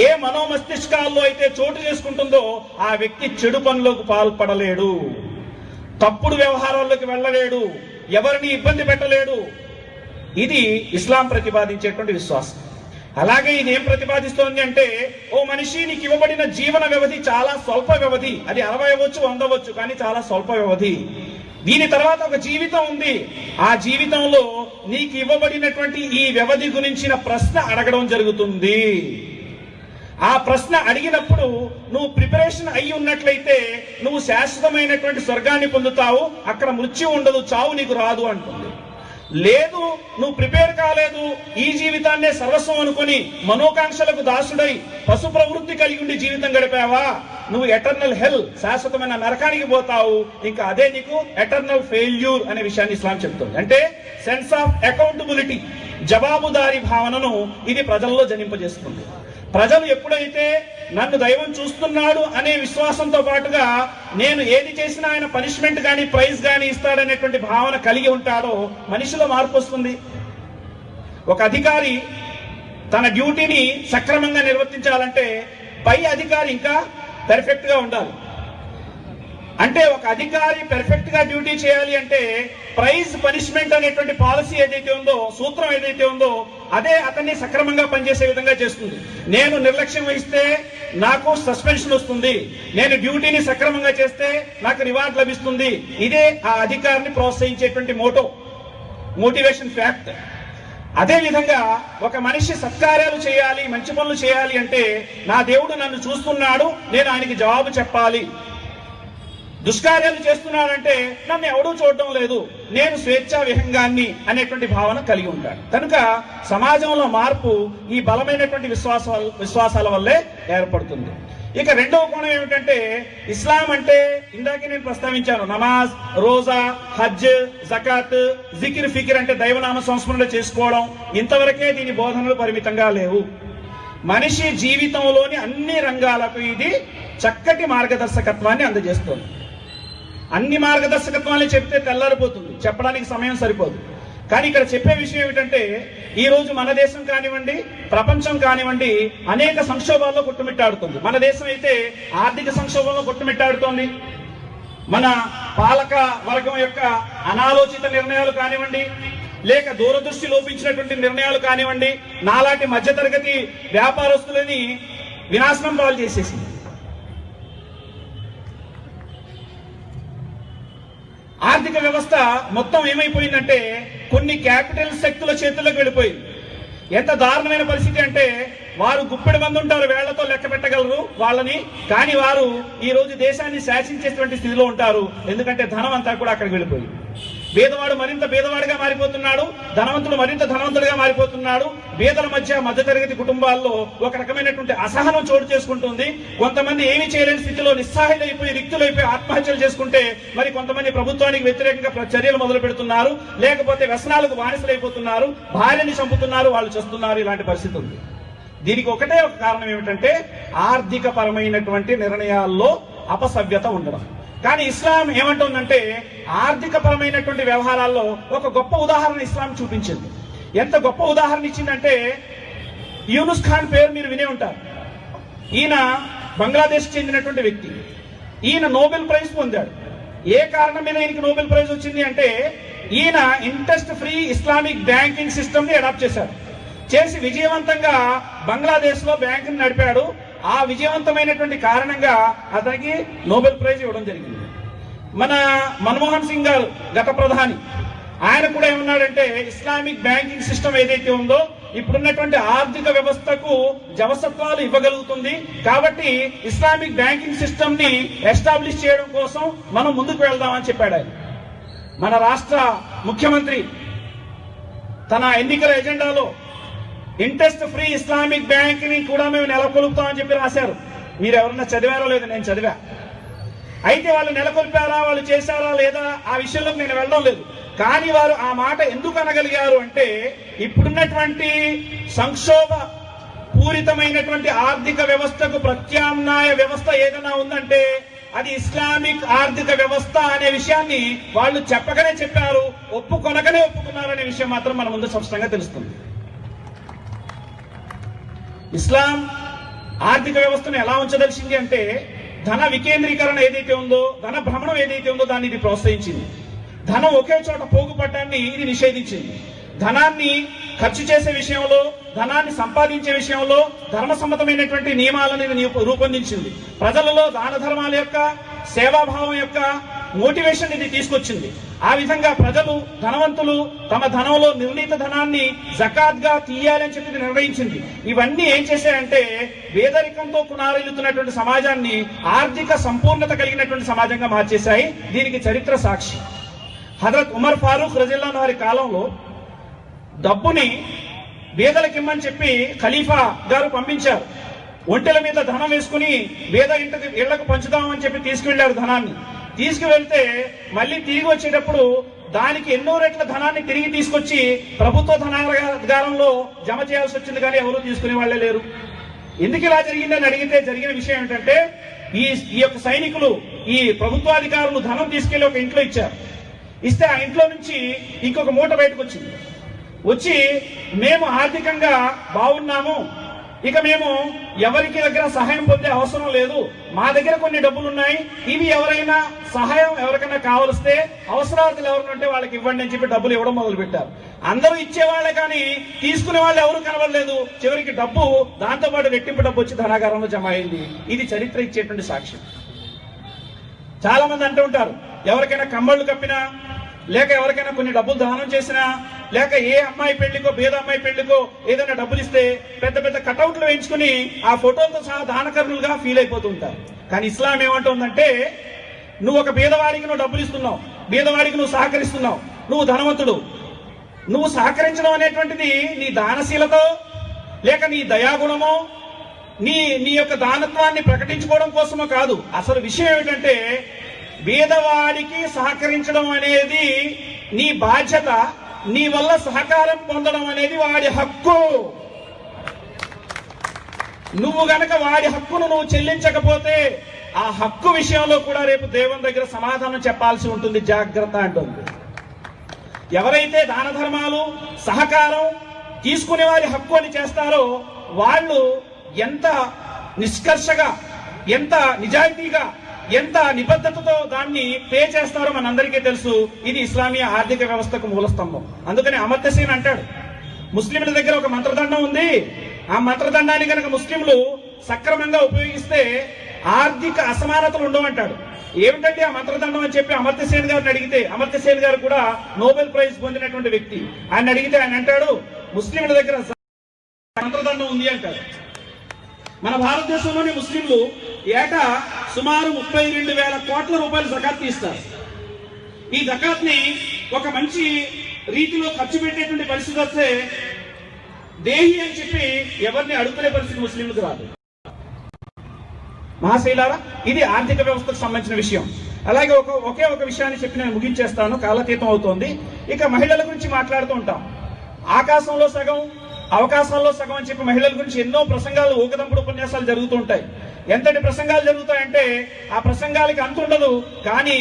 ఏ మనోమస్తిష్కాల్లో అయితే చోటు చేసుకుంటుందో ఆ వ్యక్తి చెడు పనులకు పాల్పడలేడు, తప్పుడు వ్యవహారాల్లోకి వెళ్ళలేడు, ఎవరిని ఇబ్బంది పెట్టలేడు. ఇది ఇస్లాం ప్రతిపాదించేటువంటి విశ్వాసం. అలాగే ఇది ఏం ప్రతిపాదిస్తోంది అంటే, ఓ మనిషి, నీకు ఇవ్వబడిన జీవన వ్యవధి చాలా స్వల్ప వ్యవధి. అది 60 అవ్వచ్చు, 100 అవ్వచ్చు, కానీ చాలా స్వల్ప వ్యవధి. దీని తర్వాత ఒక జీవితం ఉంది. ఆ జీవితంలో నీకు ఇవ్వబడినటువంటి ఈ వ్యవధి గురించిన ప్రశ్న అడగడం జరుగుతుంది. ఆ ప్రశ్న అడిగినప్పుడు నువ్వు ప్రిపరేషన్ అయి ఉన్నట్లయితే నువ్వు శాశ్వతమైనటువంటి స్వర్గాన్ని పొందుతావు, అక్కడ మృత్యు ఉండదు, చావు నీకు రాదు అంటుంది. లేదు, నువ్వు ప్రిపేర్ కాలేదు, ఈ జీవితాన్నే సర్వస్వం అనుకొని మనోకాంక్షలకు దాసుడై పశు ప్రవృత్తి కలిగి ఉండి జీవితం గడిపావా, నువ్వు ఎటర్నల్ హెల్, శాశ్వతమైన నరకానికి పోతావు. ఇంకా అదే నీకు ఎటర్నల్ ఫెయిల్యూర్ అనే విషయాన్ని ఇస్లాం చెప్తుంది. అంటే సెన్స్ ఆఫ్ అకౌంటబిలిటీ, జవాబుదారీ భావనను ఇది ప్రజల్లో జనింపజేస్తుంది. ప్రజలు ఎప్పుడైతే నన్ను దైవం చూస్తున్నాడు అనే విశ్వాసంతో పాటుగా నేను ఏది చేసినా ఆయన పనిష్మెంట్ కానీ ప్రైజ్ కానీ ఇస్తాడనేటువంటి భావన కలిగి ఉంటాడో మనిషిలో మార్పు వస్తుంది. ఒక అధికారి తన డ్యూటీని సక్రమంగా నిర్వర్తించాలంటే పై అధికారి ఇంకా పెర్ఫెక్ట్ గా ఉండాలి. అంటే ఒక అధికారి పెర్ఫెక్ట్ గా డ్యూటీ చేయాలి అంటే ప్రైజ్ పనిష్మెంట్ అనేటువంటి పాలసీ ఏదైతే ఉందో, సూత్రం ఏదైతే ఉందో, అదే అతన్ని సక్రమంగా పనిచేసే విధంగా చేస్తుంది. నేను నిర్లక్ష్యం వహిస్తే నాకు సస్పెన్షన్ వస్తుంది, నేను డ్యూటీని సక్రమంగా చేస్తే నాకు రివార్డ్ లభిస్తుంది. ఇదే ఆ అధికారిని ప్రోత్సహించేటువంటి మోటివేషన్ ఫ్యాక్ట్. అదే విధంగా ఒక మనిషి సత్కార్యాలు చేయాలి, మంచి పనులు చేయాలి అంటే నా దేవుడు నన్ను చూస్తున్నాడు, నేను ఆయనకి జవాబు చెప్పాలి. దుష్కార్యాలు చేస్తున్నాడంటే నన్ను ఎవడూ చూడటం లేదు, నేను స్వేచ్ఛా విహంగాన్ని అనేటువంటి భావన కలిగి ఉంటాడు. కనుక సమాజంలో మార్పు ఈ బలమైనటువంటి విశ్వాసాల వల్లే ఏర్పడుతుంది. ఇక రెండవ కోణం ఏమిటంటే, ఇస్లాం అంటే ఇందాకే నేను ప్రస్తావించాను, నమాజ్, రోజా, హజ్, జకాత్, జికిర్, ఫికిర్ అంటే దైవనామ సంస్మరణ చేసుకోవడం, ఇంతవరకే దీని బోధనలు పరిమితంగా లేవు. మనిషి జీవితంలోని అన్ని రంగాలకు ఇది చక్కటి మార్గదర్శకత్వాన్ని అందజేస్తుంది. అన్ని మార్గదర్శకత్వాన్ని చెప్తే తెల్లారిపోతుంది, చెప్పడానికి సమయం సరిపోదు. కానీ ఇక్కడ చెప్పే విషయం ఏమిటంటే, ఈ రోజు మన దేశం కానివ్వండి, ప్రపంచం కానివ్వండి, అనేక సంక్షోభాల్లో కొట్టుమిట్టాడుతుంది. మన దేశం అయితే ఆర్థిక సంక్షోభంలో కొట్టుమిట్టాడుతోంది. మన పాలక వర్గం యొక్క అనాలోచిత నిర్ణయాలు కానివ్వండి, లేక దూరదృష్టి లోపించినటువంటి నిర్ణయాలు కానివ్వండి, నాలాంటి మధ్యతరగతి వ్యాపారస్తులని వినాశనం పాలు చేసేసింది. ఆర్థిక వ్యవస్థ మొత్తం ఏమైపోయిందంటే కొన్ని క్యాపిటల్ శక్తుల చేతుల్లోకి వెళ్ళిపోయింది. ఎంత దారుణమైన పరిస్థితి అంటే, వారు గుప్పెడు మంది ఉంటారు, వేళ్లతో లెక్క పెట్టగలరు వాళ్ళని, కానీ వారు ఈ రోజు దేశాన్ని శాసించేటువంటి స్థితిలో ఉంటారు. ఎందుకంటే ధనం అంతా కూడా అక్కడికి వెళ్ళిపోయింది. పేదవాడు మరింత పేదవాడిగా మారిపోతున్నాడు, ధనవంతుడు మరింత ధనవంతుడిగా మారిపోతున్నాడు. పేదల మధ్యతరగతి కుటుంబాల్లో ఒక రకమైనటువంటి అసహనం చోటు చేసుకుంటుంది. కొంతమంది ఏమీ చేయలేని స్థితిలో నిస్సహాయులైపోయి రిక్తులైపోయి ఆత్మహత్యలు చేసుకుంటే, మరి కొంతమంది ప్రభుత్వానికి వ్యతిరేకంగా చర్యలు మొదలు పెడుతున్నారు, లేకపోతే వ్యసనాలకు బానిసలైపోతున్నారు, భార్యని చంపుతున్నారు, వాళ్ళు చేస్తున్నారు. ఇలాంటి పరిస్థితి ఉంది. దీనికి ఒకటే ఒక కారణం ఏమిటంటే ఆర్థిక పరమైనటువంటి నిర్ణయాల్లో అపసవ్యత ఉండడం. కానీ ఇస్లాం ఏమంటుందంటే ఆర్థిక పరమైనటువంటి వ్యవహారాల్లో ఒక గొప్ప ఉదాహరణ ఇస్లాం చూపించింది. ఎంత గొప్ప ఉదాహరణ ఇచ్చిందంటే, యూనుస్ ఖాన్ పేరు మీరు వినే ఉంటారు. ఈయన బంగ్లాదేశ్ చెందినటువంటి వ్యక్తి. ఈయన నోబెల్ ప్రైజ్ పొందాడు. ఏ కారణం మీద ఈయనకి నోబెల్ ప్రైజ్ వచ్చింది అంటే, ఈయన interest free Islamic banking system ని అడాప్ట్ చేసి విజయవంతంగా బంగ్లాదేశ్ లో బ్యాంకుని నడిపాడు. ఆ విజయవంతమైనటువంటి కారణంగా అతనికి నోబెల్ ప్రైజ్ ఇవ్వడం జరిగింది. మన మన్మోహన్ సింగ్ గారు గత ప్రధాని, ఆయన కూడా ఏమన్నాడంటే ఇస్లామిక్ బ్యాంకింగ్ సిస్టమ్ ఏదైతే ఉందో ఇప్పుడున్నటువంటి ఆర్థిక వ్యవస్థకు జవసత్వాలు ఇవ్వగలుగుతుంది, కాబట్టి ఇస్లామిక్ బ్యాంకింగ్ సిస్టమ్ ని ఎస్టాబ్లిష్ చేయడం కోసం మనం ముందుకు వెళ్దామని చెప్పాడు ఆయన. మన రాష్ట్ర ముఖ్యమంత్రి తన ఎన్నికల ఎజెండాలో ఇంట్రెస్ట్ ఫ్రీ ఇస్లామిక్ బ్యాంక్ ని కూడా మేము నెలకొల్పుతామని చెప్పి రాశారు. మీరు ఎవరన్నా చదివారో లేదు, నేను చదివా. అయితే వాళ్ళు నెలకొల్పారా, వాళ్ళు చేశారా లేదా ఆ విషయంలో నేను వెళ్ళడం లేదు. కానీ వారు ఆ మాట ఎందుకు అనగలిగారు అంటే, ఇప్పుడున్నటువంటి సంక్షోభ పూరితమైనటువంటి ఆర్థిక వ్యవస్థకు ప్రత్యామ్నాయ వ్యవస్థ ఏదైనా ఉందంటే అది ఇస్లామిక్ ఆర్థిక వ్యవస్థ అనే విషయాన్ని వాళ్ళు చెప్పకనే చెప్పారు, ఒప్పుకొనకనే ఒప్పుకున్నారు అనే విషయం మాత్రం మన ముందు స్పష్టంగా తెలుస్తుంది. ఇస్లాం ఆర్థిక వ్యవస్థను ఎలా ఉంచదలిచింది అంటే, ధన వికేంద్రీకరణ ఏదైతే ఉందో, ధన భ్రమణం ఏదైతే ఉందో దాన్ని ఇది ప్రోత్సహించింది. ధనం ఒకే చోట పోగుపడడాన్ని ఇది నిషేధించింది. ధనాన్ని ఖర్చు చేసే విషయంలో, ధనాన్ని సంపాదించే విషయంలో ధర్మసమ్మతమైనటువంటి నియమాలను ఇది రూపొందించింది. ప్రజలలో దాన ధర్మాల యొక్క, సేవాభావం యొక్క మోటివేషన్ ఇది తీసుకొచ్చింది. ఆ విధంగా ప్రజలు, ధనవంతులు తమ ధనంలో నిర్ణీత ధనాన్ని జకాత్ గా తీయాలని చెప్పి నిర్ణయించింది. ఇవన్నీ ఏం చేశాయంటే పేదరికంతో కునారిల్లుతున్నటువంటి సమాజాన్ని ఆర్థిక సంపూర్ణత కలిగినటువంటి సమాజంగా మార్చేశాయి. దీనికి చరిత్ర సాక్షి. హజరత్ ఉమర్ ఫారూక్ రజియల్లాహు వారి కాలంలో డబ్బుని పేదలకు ఇమ్మని చెప్పి ఖలీఫా గారు పంపించారు. ఒంటెల మీద ధనం వేసుకుని పేద ఇళ్లకు పంచుదామని చెప్పి తీసుకువెళ్లారు. ధనాన్ని తీసుకువెళ్తే మళ్ళీ తిరిగి వచ్చేటప్పుడు దానికి ఎన్నో రెట్ల ధనాన్ని తిరిగి తీసుకొచ్చి ప్రభుత్వ ధనాగారంలో జమ చేయాల్సి వచ్చింది, కానీ ఎవరు తీసుకునే వాళ్ళే లేరు. ఎందుకు ఇలా జరిగిందని అడిగితే జరిగిన విషయం ఏంటంటే, ఈ యొక్క సైనికులు, ఈ ప్రభుత్వాధికారులు ధనం తీసుకెళ్లి ఒక ఇంట్లో ఇచ్చారు. ఇస్తే ఆ ఇంట్లో నుంచి ఇంకొక మూట బయటకు వచ్చింది. వచ్చి మేము ఆర్థికంగా బాగున్నాము, ఇక మేము ఎవరికి దగ్గర సహాయం పొందే అవసరం లేదు, మా దగ్గర కొన్ని డబ్బులు ఉన్నాయి, ఇవి ఎవరైనా సహాయం ఎవరికైనా కావలిస్తే అవసరార్థులు ఎవరుంటే వాళ్ళకి ఇవ్వండి అని చెప్పి డబ్బులు ఇవ్వడం మొదలు పెట్టారు. అందరూ ఇచ్చేవాళ్లే కానీ తీసుకునే వాళ్ళు ఎవరు కనబడలేదు. చివరికి డబ్బు దాంతో పాటు రెట్టింపు డబ్బు వచ్చి ధనాగారంలో జమ అయింది. ఇది చరిత్ర ఇచ్చేటువంటి సాక్ష్యం. చాలా మంది అంటూ ఉంటారు, ఎవరికైనా కమ్మళ్ళు కప్పినా, లేక ఎవరికైనా కొన్ని డబ్బులు దానం చేసినా, లేక ఏ అమ్మాయి పెళ్లికో, పేద అమ్మాయి పెళ్లికో ఏదైనా డబ్బులు ఇస్తే పెద్ద పెద్ద కటౌట్లు వేయించుకుని ఆ ఫోటోలతో సహా దానకర్ణులుగా ఫీల్ అయిపోతూ ఉంటారు. కానీ ఇస్లాం ఏమంటుందంటే, నువ్వు ఒక పేదవాడికి నువ్వు డబ్బులు ఇస్తున్నావు, పేదవాడికి నువ్వు సహకరిస్తున్నావు, నువ్వు ధనవంతుడు, నువ్వు సహకరించడం అనేటువంటిది నీ దానశీలతో లేక నీ దయాగుణమో నీ యొక్క దానత్వాన్ని ప్రకటించుకోవడం కోసమో కాదు. అసలు విషయం ఏమిటంటే, పేదవాడికి సహకరించడం అనేది నీ బాధ్యత, నీ వల్ల సహకారం పొందడం అనేది వాడి హక్కు. నువ్వు గనక వాడి హక్కును నువ్వు చెల్లించకపోతే ఆ హక్కు విషయంలో కూడా రేపు దేవుని దగ్గర సమాధానం చెప్పాల్సి ఉంటుంది, జాగ్రత్త అంటుంది. ఎవరైతే దాన ధర్మాలు, సహకారం తీసుకునే వారి హక్కు అని చేస్తారో వాళ్ళు ఎంత నిష్కర్షగా, ఎంత నిజాయితీగా, ఎంత నిబద్ధతతో దాన్ని పే చేస్తారో మనందరికీ తెలుసు. ఇది ఇస్లామీయ ఆర్థిక వ్యవస్థకు మూలస్తంభం. అందుకని అమర్త్య సేన్ అంటాడు, ముస్లింల దగ్గర ఒక మంత్రదండం ఉంది, ఆ మంత్రదండాన్ని కనుక ముస్లింలు సక్రమంగా ఉపయోగిస్తే ఆర్థిక అసమానతలు ఉండవంటాడు. ఏమిటంటే ఆ మంత్రదండం అని చెప్పి అమర్త్య సేన్ గారిని అడిగితే, అమర్త్య సేన్ గారు కూడా నోబెల్ ప్రైజ్ పొందినటువంటి వ్యక్తి, ఆయన అడిగితే ఆయన అంటాడు, ముస్లింల దగ్గర మంత్రదండం ఉంది అంటాడు. మన భారతదేశంలోని ముస్లింలు ఏటా సుమారు 32,000 కోట్ల రూపాయలు జకాత్ తీస్తారు. ఈ జకాత్ ని ఒక మంచి రీతిలో ఖర్చు పెట్టేటువంటి పరిస్థితి వస్తే దేహి అని చెప్పి ఎవరిని అడుగుకునే పరిస్థితి ముస్లింలకు రాదు. మహాశైలారా, ఇది ఆర్థిక వ్యవస్థకు సంబంధించిన విషయం. అలాగే ఒకే ఒక విషయాన్ని చెప్పి నేను ముగించేస్తాను, కాలతీతం అవుతోంది. ఇక మహిళల గురించి మాట్లాడుతూ ఉంటాం. ఆకాశంలో సగం, అవకాశాల్లో సగం అని చెప్పి మహిళల గురించి ఎన్నో ప్రసంగాలు, ఊకదంపుడు ఉపన్యాసాలు జరుగుతూ ఉంటాయి. ఎంతటి ప్రసంగాలు జరుగుతాయంటే ఆ ప్రసంగాలకి అంత ఉండదు. కానీ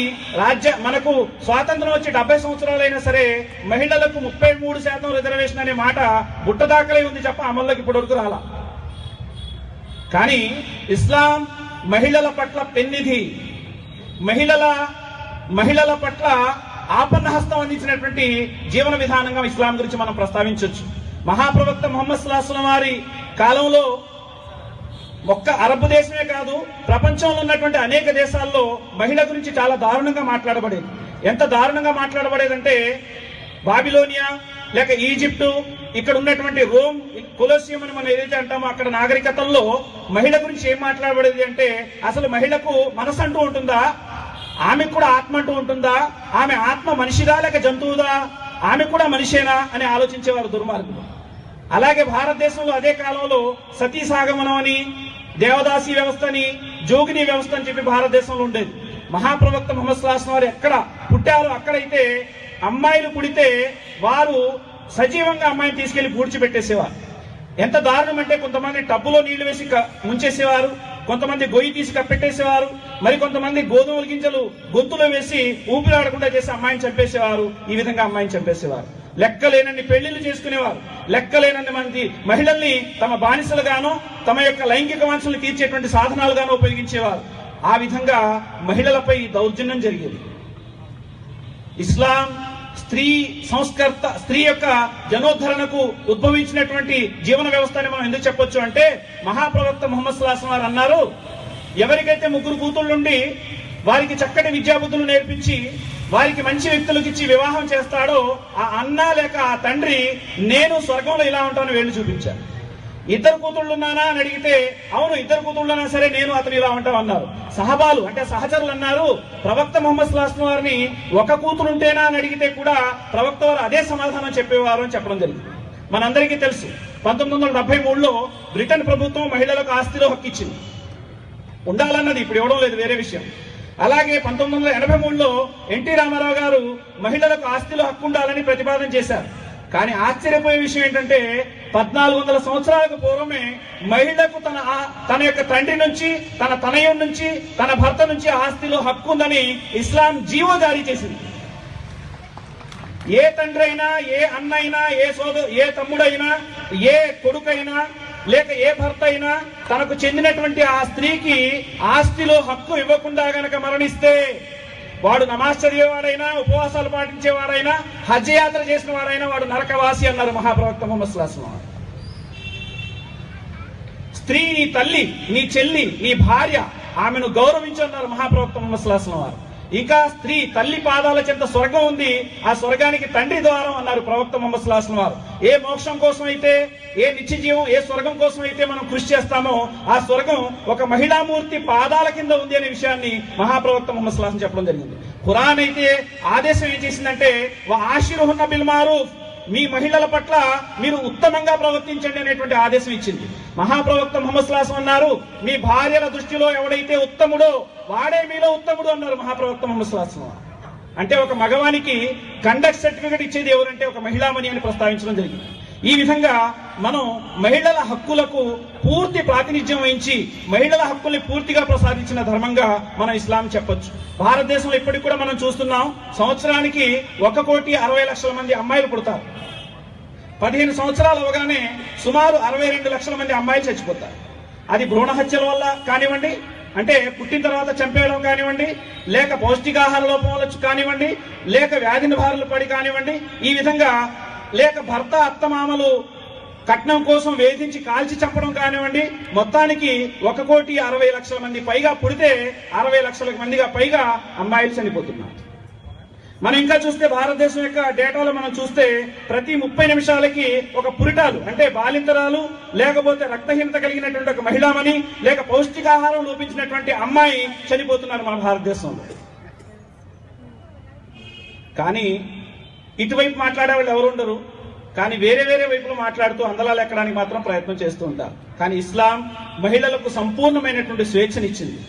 మనకు స్వాతంత్రం వచ్చి 70 సంవత్సరాలైనా సరే మహిళలకు 33% రిజర్వేషన్ అనే మాట బుట్టదాకలే ఉంది తప్ప అమల్లోకి ఇప్పటివరకు రాలా. కానీ ఇస్లాం మహిళల పట్ల పెన్నిధి, మహిళల పట్ల ఆపన్నహస్తం అందించినటువంటి జీవన విధానంగా ఇస్లాం గురించి మనం ప్రస్తావించవచ్చు. మహాప్రవక్త ముహమ్మద్ సల్లల్లాహు అలైహి వసల్లం వారి కాలంలో ఒక్క అరబ్ దేశమే కాదు, ప్రపంచంలో ఉన్నటువంటి అనేక దేశాల్లో మహిళ గురించి చాలా దారుణంగా మాట్లాడబడేది. ఎంత దారుణంగా మాట్లాడబడేదంటే బాబిలోనియా లేక ఈజిప్టు, ఇక్కడ ఉన్నటువంటి రోమ్ కొలోసియం అని మనం ఏదైతే అంటామో అక్కడ నాగరికతల్లో మహిళ గురించి ఏం మాట్లాడబడేది అంటే అసలు మహిళకు మనసు అంటూ ఉంటుందా, ఆమెకు కూడా ఆత్మ అంటూ ఉంటుందా, ఆమె ఆత్మ మనిషిదా లేక జంతువుదా, ఆమె కూడా మనిషేనా అని ఆలోచించేవారు దుర్మార్గులు. అలాగే భారతదేశంలో అదే కాలంలో సతీ సాగమనం అని, దేవదాసి వ్యవస్థ అని, జోగిని వ్యవస్థ అని చెప్పి భారతదేశంలో ఉండేది. మహాప్రవక్త ముహమ్మద్ సల్లల్లాహు అలైహి వసల్లం వారు ఎక్కడ పుట్టారో అక్కడైతే అమ్మాయిలు పుడితే వారు సజీవంగా అమ్మాయిని తీసుకెళ్లి పూడ్చిపెట్టేసేవారు. ఎంత దారుణం అంటే కొంతమంది టబ్బులో నీళ్లు వేసి ముంచేసేవారు, కొంతమంది గొయ్యి తీసి కప్పెట్టేసేవారు, మరి కొంతమంది గోధుమల గింజలు గొంతులో వేసి ఊపిరాడకుండా చేసి అమ్మాయిని చంపేసేవారు. ఈ విధంగా అమ్మాయిని చంపేసేవారు. లెక్కలేనన్ని పెళ్లిళ్లు చేసుకునేవారు, లెక్కలేనన్ని మంది మహిళల్ని తమ బానిసలుగానో తమ యొక్క లైంగిక వాంఛలు తీర్చేటువంటి సాధనాలుగానో ఉపయోగించేవారు. ఆ విధంగా మహిళలపై దౌర్జన్యం జరిగేది. ఇస్లాం స్త్రీ యొక్క జనోద్ధరణకు ఉద్భవించినటువంటి జీవన వ్యవస్థని మనం ఎందుకు చెప్పొచ్చు అంటే మహాప్రవక్త ముహమ్మద్ సల్లల్లాహు అలైహి వసల్లం వారు అన్నారు, ఎవరికైతే 3 కూతుళ్ళుండి వారికి చక్కటి విద్యాబుద్ధులు నేర్పించి వారికి మంచి వ్యక్తులకు ఇచ్చి వివాహం చేస్తాడో ఆ అన్న లేక ఆ తండ్రి నేను స్వర్గంలో ఇలా ఉంటానని వేళ్ళు చూపించారు. 2 కూతుళ్ళున్నానా అని అడిగితే అవును 2 కూతుళ్ళున్నా సరే నేను అతను ఇలా ఉంటాం అన్నారు. సహబాలు అంటే సహచరులు అన్నారు, ప్రవక్త ముహమ్మద్ సల్లల్లాహు అలైహి వసల్లం వారిని 1 కూతురుంటేనా అని అడిగితే కూడా ప్రవక్త వారు అదే సమాధానం చెప్పేవారు అని చెప్పడం జరిగింది. మనందరికీ తెలుసు 1973లో బ్రిటన్ ప్రభుత్వం మహిళలకు ఆస్తిలో హక్కు ఇచ్చింది. ఉండాలన్నది, ఇప్పుడు ఇవ్వడం లేదు, వేరే విషయం. అలాగే 1983లో ఎన్టీ రామారావు గారు మహిళలకు ఆస్తిలో హక్కు ఉండాలని ప్రతిపాదన చేశారు. కానీ ఆశ్చర్యపోయే విషయం ఏంటంటే 1400 సంవత్సరాలకు పూర్వమే మహిళకు తన యొక్క తండ్రి నుంచి, తన తనయుడి నుంచి, తన భర్త నుంచి ఆస్తిలో హక్కు ఉందని ఇస్లాం జీవో జారీ చేసింది. ఏ తండ్రి అయినా, ఏ అన్న అయినా, ఏ తమ్ముడైనా, ఏ కొడుకైనా లేక ఏ భర్త అయినా తనకు చెందినటువంటి ఆ స్త్రీకి ఆస్తిలో హక్కు ఇవ్వకుండా గనక మరణిస్తే వాడు నమాజ్ చదివేవాడైనా, ఉపవాసాలు పాటించేవాడైనా, హజ్ యాత్ర చేసిన వాడైనా వాడు నరకవాసి అన్నారు మహాప్రవక్త ముహమ్మద్ సల్లల్లాహు అలైహి వసల్లం. స్త్రీ నీ తల్లి, నీ చెల్లి, నీ భార్య, ఆమెను గౌరవించన్నారు మహాప్రవక్త ముహమ్మద్ సల్లల్లాహు అలైహి వసల్లం. ఇంకా స్త్రీ తల్లి పాదాల చెంత స్వర్గం ఉంది, ఆ స్వర్గానికి తండ్రి ద్వారం అన్నారు ప్రవక్త ముహమ్మద్ సల్లల్లాహు అలైహి వసల్లం వారు. ఏ మోక్షం కోసం అయితే, ఏ నిత్య జీవం, ఏ స్వర్గం కోసం అయితే మనం కృషి చేస్తామో ఆ స్వర్గం ఒక మహిళామూర్తి పాదాల కింద ఉంది అనే విషయాన్ని మహాప్రవక్త ముహమ్మద్ సల్లల్లాహు అలైహి వసల్లం చెప్పడం జరిగింది. ఖురాన్ అయితే ఆదేశం ఏం చేసిందంటే ఆశిరుహున్న బిల్ మారూఫ్, మీ మహిళల పట్ల మీరు ఉత్తమంగా ప్రవర్తించండి అనేటువంటి ఆదేశం ఇచ్చింది. మహాప్రవక్త ముహమ్మద్ సల్లల్లాహు అలైహి వసల్లం అన్నారు, మీ భార్యల దృష్టిలో ఎవడైతే ఉత్తముడో వాడే మీలో ఉత్తముడు అన్నారు మహాప్రవక్త ముహమ్మద్ సల్లల్లాహు అలైహి వసల్లం. అంటే ఒక మగవానికి కండక్ట్ సర్టిఫికెట్ ఇచ్చేది ఎవరంటే ఒక మహిళామణి అని ప్రస్తావించడం జరిగింది. ఈ విధంగా మనం మహిళల హక్కులకు పూర్తి ప్రాతినిధ్యం వహించి మహిళల హక్కుల్ని పూర్తిగా ప్రసాదించిన ధర్మంగా మనం ఇస్లాం చెప్పొచ్చు. భారతదేశంలో ఇప్పటికి కూడా మనం చూస్తున్నాం, సంవత్సరానికి 1,60,00,000 మంది అమ్మాయిలు పుడతారు. 15 సంవత్సరాలు అవగానే సుమారు 62 లక్షల మంది అమ్మాయిలు చచ్చిపోతారు. అది భ్రూణ హత్యల వల్ల కానివ్వండి, అంటే పుట్టిన తర్వాత చంపేయడం కానివ్వండి, లేక పౌష్టికాహార లోపం వల్ల కానివ్వండి, లేక వ్యాధి నివారణలు పడి కానివ్వండి, ఈ విధంగా లేక భర్త అత్తమామలు కట్నం కోసం వేధించి కాల్చి చంపడం కానివ్వండి, మొత్తానికి 1,60,00,000 మంది పైగా పుడితే 60 లక్షల మందిగా పైగా అమ్మాయిలు చనిపోతున్నారు. మనం ఇంకా చూస్తే భారతదేశం యొక్క డేటాలో మనం చూస్తే ప్రతి 30 నిమిషాలకి ఒక పురిటాలు అంటే బాలింతరాలు లేకపోతే రక్తహీనత కలిగినటువంటి ఒక మహిళామణి లేక పౌష్టికాహారం లోపించినటువంటి అమ్మాయి చనిపోతున్నారు మన భారతదేశంలో. కానీ ఇటువైపు మాట్లాడే వాళ్ళు ఎవరు ఉండరు, కానీ వేరే వేరే వైపులో మాట్లాడుతూ అందలాలు ఎక్కడానికి మాత్రం ప్రయత్నం చేస్తూ ఉంటారు. కానీ ఇస్లాం మహిళలకు సంపూర్ణమైనటువంటి స్వేచ్ఛనిచ్చింది,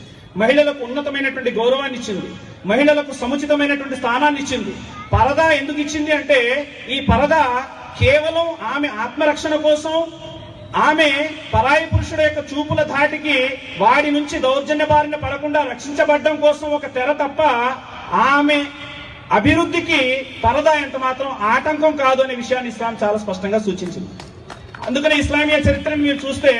మహిళలకు ఉన్నతమైనటువంటి గౌరవాన్ని ఇచ్చింది, మహిళలకు సముచితమైనటువంటి స్థానాన్ని ఇచ్చింది. పరదా ఎందుకు ఇచ్చింది అంటే, ఈ పరదా కేవలం ఆమె ఆత్మరక్షణ కోసం, ఆమె పరాయి పురుషుడు యొక్క చూపుల ధాటికి వాడి నుంచి దౌర్జన్య బారిన పడకుండా రక్షించబడడం కోసం ఒక తెర తప్ప, ఆమె అభివృద్ధికి పరదా ఎంత మాత్రం ఆటంకం కాదు అనే విషయాన్ని ఇస్లాం చాలా స్పష్టంగా సూచించింది. అందుకని ఇస్లామీయ చరిత్రను మీరు చూస్తే,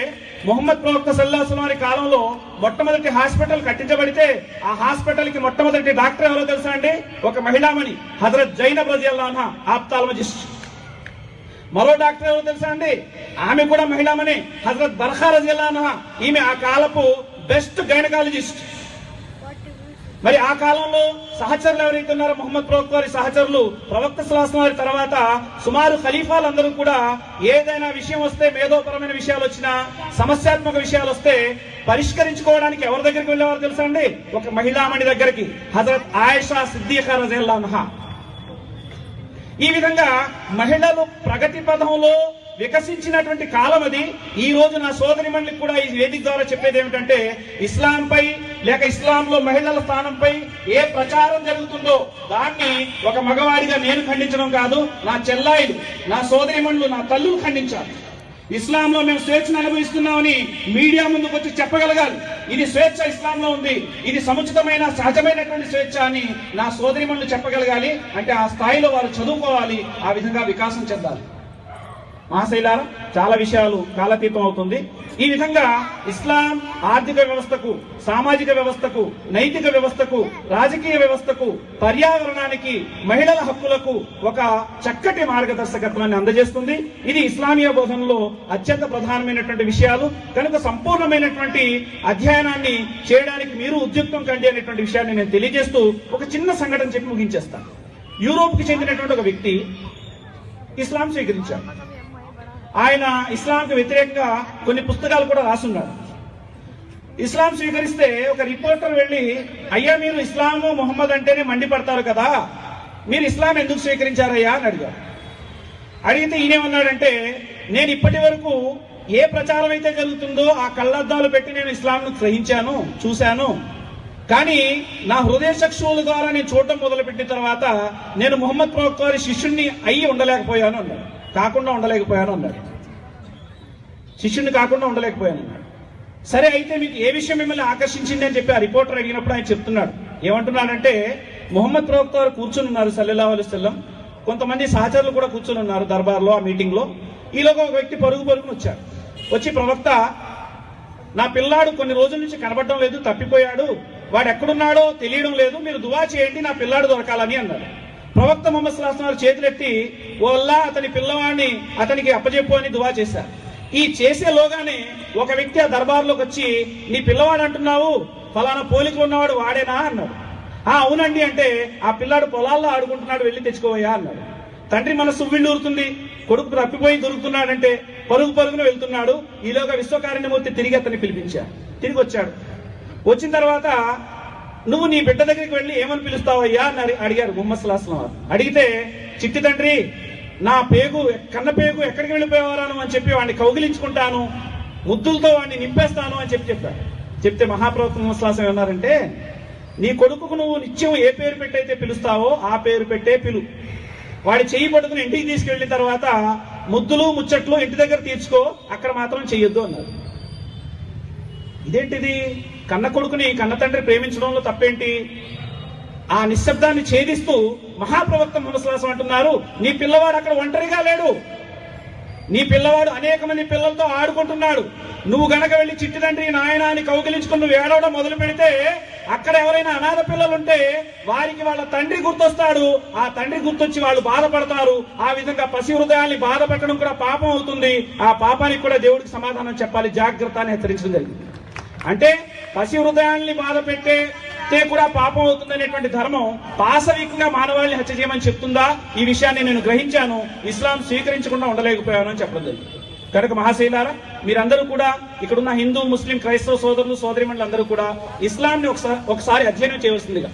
మొహమ్మద్ ప్రవక్త సల్లల్లాహు అలైహి వసల్లం వారి కాలంలో మొట్టమొదటి హాస్పిటల్ కట్టించబడితే ఆ హాస్పిటల్ కి మొట్టమొదటి డాక్టర్ ఎవరో తెలుసా అండి? ఒక మహిళామణి, హజరత్ జైనబ్ రజియల్లాహు అన్హా, ఆప్థాల్మజిస్ట్. మరో డాక్టర్ ఎవరో తెలుసా అండి? ఆమె కూడా మహిళామణి, హజరత్ బర్ఖా రజియల్లాహు అన్హా. ఈమె ఆ కాలపు బెస్ట్ గైనకాలజిస్ట్. మరి ఆ కాలంలో సహచరులు ఎవరైతే ఉన్నారో, మొహమ్మద్ ప్రవక్త వారి సహచరులు, ప్రవక్త సల్లల్లాహు అలైహి వసల్లం వారి తర్వాత సుమారు ఖలీఫాలందరూ కూడా ఏదైనా విషయం వస్తే, మేధోపరమైన విషయాలు వచ్చినా, సమస్యాత్మక విషయాలు వస్తే పరిష్కరించుకోవడానికి ఎవరి దగ్గరికి వెళ్ళేవారు తెలుసా అండి? ఒక మహిళామణి దగ్గరికి, హజరత్ ఆయిషా సిద్దిఖా రజియల్లాహు అన్హా. ఈ విధంగా మహిళలు ప్రగతి పథంలో వికసించినటువంటి కాలం అది. ఈ రోజు నా సోదరి మండలికి కూడా ఈ వేదిక ద్వారా చెప్పేది ఏమిటంటే, ఇస్లాంపై లేక ఇస్లాంలో మహిళల స్థానంపై ఏ ప్రచారం జరుగుతుందో దాన్ని ఒక మగవాడిగా నేను ఖండించడం కాదు, నా చెల్లాయిలు, నా సోదరి మండలు, నా తల్లులు ఖండించాలి. ఇస్లాంలో మేము స్వేచ్ఛను అనుభవిస్తున్నామని మీడియా ముందుకు వచ్చి చెప్పగలగాలి. ఇది స్వేచ్ఛ ఇస్లాంలో ఉంది, ఇది సముచితమైన సహజమైనటువంటి స్వేచ్ఛ అని నా సోదరి మండలు చెప్పగలగాలి. అంటే ఆ స్థాయిలో వారు చదువుకోవాలి, ఆ విధంగా వికాసం చెందాలి. మహాశైలారా, చాలా విషయాలు కాలాతీతం అవుతుంది. ఈ విధంగా ఇస్లాం ఆర్థిక వ్యవస్థకు, సామాజిక వ్యవస్థకు, నైతిక వ్యవస్థకు, రాజకీయ వ్యవస్థకు, పర్యావరణానికి, మహిళల హక్కులకు ఒక చక్కటి మార్గదర్శకత్వాన్ని అందజేస్తుంది. ఇది ఇస్లామీయ బోధనలో అత్యంత ప్రధానమైనటువంటి విషయాలు కనుక సంపూర్ణమైనటువంటి అధ్యయనాన్ని చేయడానికి మీరు ఉద్యుక్తం కండి అనేటువంటి విషయాన్ని నేను తెలియజేస్తూ ఒక చిన్న సంఘటన చెప్పి ముగించేస్తాను. యూరోప్ కి చెందినటువంటి ఒక వ్యక్తి ఇస్లాం స్వీకరించారు. ఆయన ఇస్లాంకు వ్యతిరేకంగా కొన్ని పుస్తకాలు కూడా రాసున్నాడు. ఇస్లాం స్వీకరిస్తే ఒక రిపోర్టర్ వెళ్లి, అయ్యా మీరు ఇస్లాము మొహమ్మద్ అంటేనే మండిపడతారు కదా, మీరు ఇస్లాం ఎందుకు స్వీకరించారయ్యా అని అడిగారు. అడిగితే ఈయనేమన్నాడంటే, నేను ఇప్పటి వరకు ఏ ప్రచారం అయితే జరుగుతుందో ఆ కళ్ళద్దాలు పెట్టి నేను ఇస్లాంను గ్రహించాను, చూశాను. కానీ నా హృదయ చక్షువుల ద్వారా నేను చూడటం మొదలుపెట్టిన తర్వాత నేను మొహమ్మద్ ప్రవక్త వారి శిష్యుణ్ణి అయ్యి ఉండలేకపోయాను అన్నాడు. కాకుండా ఉండలేకపోయాను అన్నాడు. శిష్యుణ్ణి కాకుండా ఉండలేకపోయాను అన్నాడు. సరే, అయితే మీకు ఏ విషయం మిమ్మల్ని ఆకర్షించింది అని చెప్పి ఆ రిపోర్టర్ అడిగినప్పుడు ఆయన చెప్తున్నాడు. ఏమంటున్నాడంటే, మొహమ్మద్ ప్రవక్త వారు కూర్చుని ఉన్నారు సల్లల్లాహు అలైహి వసల్లం, కొంతమంది సహచరులు కూడా కూర్చుని ఉన్నారు దర్బార్లో, ఆ మీటింగ్ లో. ఈలోగా ఒక వ్యక్తి పరుగుని వచ్చాడు. వచ్చి, ప్రవక్త, నా పిల్లాడు కొన్ని రోజుల నుంచి కనబడడం లేదు, తప్పిపోయాడు, వాడు ఎక్కడున్నాడో తెలియడం లేదు, మీరు దువా చేయండి నా పిల్లాడు దొరకాలని అన్నాడు. ప్రవక్త ముహమ్మద్ సల్లల్లాహు అలైహి వసల్లం చేతులెత్తి, ఓ అల్లా అతని పిల్లవాడిని అతనికి అప్పజెప్పు అని దువా చేశారు. ఈ చేసేలోగానే ఒక వ్యక్తి ఆ దర్బార్లోకి వచ్చి, నీ పిల్లవాడు అంటున్నావు, ఫలానా పోలికలు ఉన్నవాడు వాడేనా అన్నాడు. అవునండి అంటే, ఆ పిల్లాడు పొలాల్లో ఆడుకుంటున్నాడు, వెళ్ళి తెచ్చుకోవయ్యా అన్నాడు. తండ్రి మనసు ఉవ్విళ్ళూరుతుంది, కొడుకు తప్పిపోయి దొరుకుతున్నాడంటే పరుగున వెళ్తున్నాడు. ఈలోగా విశ్వకారుణ్యమూర్తి తిరిగి అతన్ని పిలిపించాడు. తిరిగి వచ్చాడు. వచ్చిన తర్వాత, నువ్వు నీ బిడ్డ దగ్గరికి వెళ్ళి ఏమని పిలుస్తావయ్యా అని అడిగారు ముహమ్మద్ సల్లల్లాహు అలైహి వసల్లం. అడిగితే, చిట్టి తండ్రి, నా పేగు, కన్న పేగు ఎక్కడికి వెళ్ళిపోయేవారాను అని చెప్పి వాడిని కౌగిలించుకుంటాను, ముద్దులతో వాడిని నింపేస్తాను అని చెప్పాడు. చెప్తే మహాప్రవక్త ముహమ్మద్ సల్లల్లాహు అలైహి వసల్లం అన్నారంటే, నీ కొడుకుకు నువ్వు నిత్యం ఏ పేరు పెట్టయితే పిలుస్తావో ఆ పేరు పెట్టే పిలు. వాడి చెయ్యి పట్టుకుని ఇంటికి తీసుకెళ్లిన తర్వాత ముద్దులు ముచ్చట్లు ఇంటి దగ్గర తీర్చుకో, అక్కడ మాత్రం చెయ్యొద్దు అన్నారు. ఇదేంటిది? కన్న కొడుకుని కన్న తండ్రి ప్రేమించడంలో తప్పేంటి? ఆ నిశ్శబ్దాన్ని ఛేదిస్తూ మహాప్రవక్త ముహమ్మద్ సల్లల్లాహు అలైహి వసల్లం అంటున్నారు, నీ పిల్లవాడు అక్కడ ఒంటరిగా లేడు, నీ పిల్లవాడు అనేక మంది పిల్లలతో ఆడుకుంటున్నాడు. నువ్వు గనక వెళ్లి చిట్టి తండ్రి నాయన అని కౌగిలించుకుని నువ్వు ఏడవడం మొదలు పెడితే, అక్కడ ఎవరైనా అనాథ పిల్లలుంటే వారికి వాళ్ళ తండ్రి గుర్తొస్తాడు, ఆ తండ్రి గుర్తొచ్చి వాళ్ళు బాధపడతారు. ఆ విధంగా పసి హృదయాల్ని బాధ పెట్టడం కూడా పాపం అవుతుంది. ఆ పాపానికి కూడా దేవుడికి సమాధానం చెప్పాలి, జాగ్రత్త అని హెచ్చరించడం జరిగింది. అంటే పసి హృదయాల్ని బాధ పెట్టే కూడా పాపం అవుతుందనేటువంటి ధర్మం పాశవికంగా మానవాళిని హత్య చేయమని చెప్తుందా? ఈ విషయాన్ని నేను గ్రహించాను, ఇస్లాం స్వీకరించకుండా ఉండలేకపోయాను అని చెప్పడం జరిగింది. కనుక మహాశైలారా, మీరందరూ కూడా, ఇక్కడున్న హిందూ, ముస్లిం, క్రైస్తవ సోదరులు సోదరిమణులు అందరూ కూడా ఇస్లాంని ఒకసారి అధ్యయనం చేయవలసిందిగా,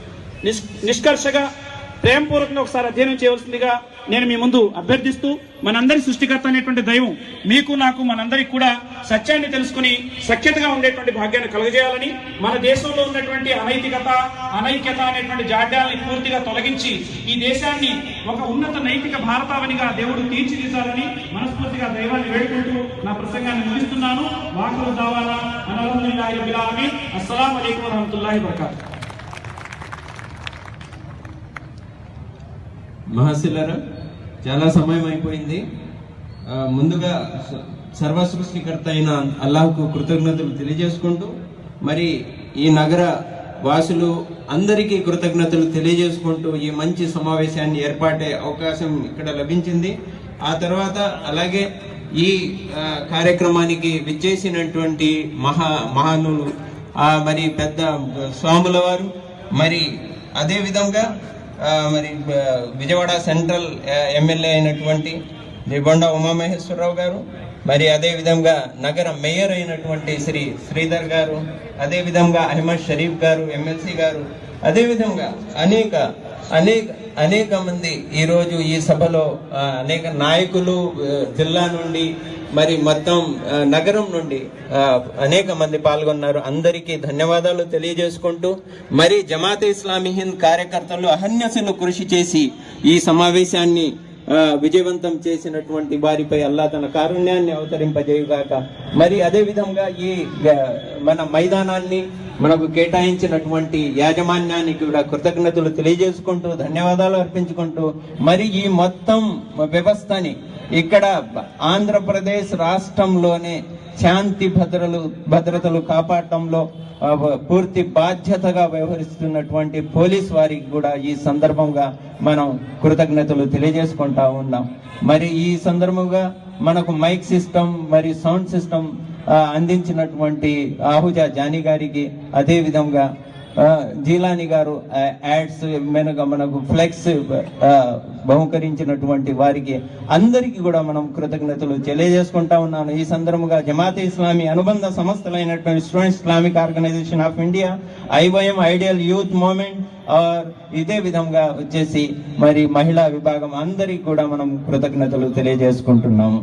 నిష్కర్షగా ప్రేమపూర్వకంగా ఒకసారి అధ్యయనం చేయవలసిందిగా నేను మీ ముందు అభ్యర్థిస్తూ, మనందరి సృష్టికర్త అనేటువంటి దైవం మీకు నాకు మనందరికి కూడా సత్యాన్ని తెలుసుకుని సఖ్యతగా ఉండేటువంటి భాగ్యాన్ని కలుగజేయాలని, మన దేశంలో ఉన్నటువంటి అనైతికత అనైక్యత అనేటువంటి జాడ్యాలని పూర్తిగా తొలగించి ఈ దేశాన్ని ఒక ఉన్నత నైతిక భారతావనిగా దేవుడు తీర్చిదిద్దాలని మనస్ఫూర్తిగా దైవాన్ని వేడుకుంటూ నా ప్రసంగాన్ని ముగిస్తున్నాను. వాకులు దావాలా అల్హమ్దులిల్లాహి రబ్బిల్ ఆలమీన్. అస్సలాము అలైకుం వరహ్మతుల్లాహి వబరకాతుహు. మహాశిలరా, చాలా సమయం అయిపోయింది. ముందుగా సర్వ సృష్టికర్త అయిన అల్లాహ్కు కృతజ్ఞతలు తెలియజేసుకుంటూ, మరి ఈ నగర వాసులు అందరికీ కృతజ్ఞతలు తెలియజేసుకుంటూ ఈ మంచి సమావేశాన్ని ఏర్పాటే అవకాశం ఇక్కడ లభించింది. ఆ తర్వాత అలాగే ఈ కార్యక్రమానికి విచ్చేసినటువంటి మహానులు, మరి పెద్ద స్వాముల వారు, మరి అదే విధంగా మరి విజయవాడ సెంట్రల్ ఎమ్మెల్యే అయినటువంటి బొండా ఉమామహేశ్వరరావు గారు, మరి అదే విధంగా నగర మేయర్ అయినటువంటి శ్రీ శ్రీధర్ గారు, అదే విధంగా అహ్మద్ షరీఫ్ గారు ఎమ్మెల్సీ గారు, అదే విధంగా అనేక మంది ఈరోజు ఈ సభలో అనేక నాయకులు జిల్లా నుండి మరి మొత్తం నగరం నుండి అనేక మంది పాల్గొన్నారు. అందరికీ ధన్యవాదాలు తెలియజేసుకుంటూ, మరి జమాతే ఇస్లామీ హింద్ కార్యకర్తలు అహర్నిశలు కృషి చేసి ఈ సమావేశాన్ని విజయవంతం చేసినటువంటి వారిపై అల్లా తన కారుణ్యాన్ని అవతరింపజేయుగాక. మరి అదే విధంగా ఈ మన మైదానాన్ని మనకు కేటాయించినటువంటి యాజమాన్యానికి కూడా కృతజ్ఞతలు తెలియజేసుకుంటూ ధన్యవాదాలు అర్పించుకుంటూ, మరి ఈ మొత్తం వ్యవస్థని ఇక్కడ ఆంధ్రప్రదేశ్ రాష్ట్రంలోనే శాంతి భద్రతలు కాపాడటంలో పూర్తి బాధ్యతగా వ్యవహరిస్తున్నటువంటి పోలీస్ వారికి కూడా ఈ సందర్భంగా మనం కృతజ్ఞతలు తెలియజేసుకుంటా ఉన్నాం. మరి ఈ సందర్భంగా మనకు మైక్ సిస్టమ్ మరియు సౌండ్ సిస్టమ్ అందించినటువంటి ఆహుజా జానీ గారికి, అదే విధంగా జీలాని గారు యాడ్స్ మనకు ఫ్లెక్స్ బహుకరించినటువంటి వారికి అందరికీ కూడా మనం కృతజ్ఞతలు తెలియజేసుకుంటా ఉన్నాను. ఈ సందర్భంగా జమాతే ఇస్లామీ అనుబంధ సంస్థలైనటువంటి students Islamic organisation of India, IYM ideal youth movement, ఇదే విధంగా వచ్చేసి మరి మహిళా విభాగం అందరికీ కూడా మనం కృతజ్ఞతలు తెలియజేసుకుంటున్నాము.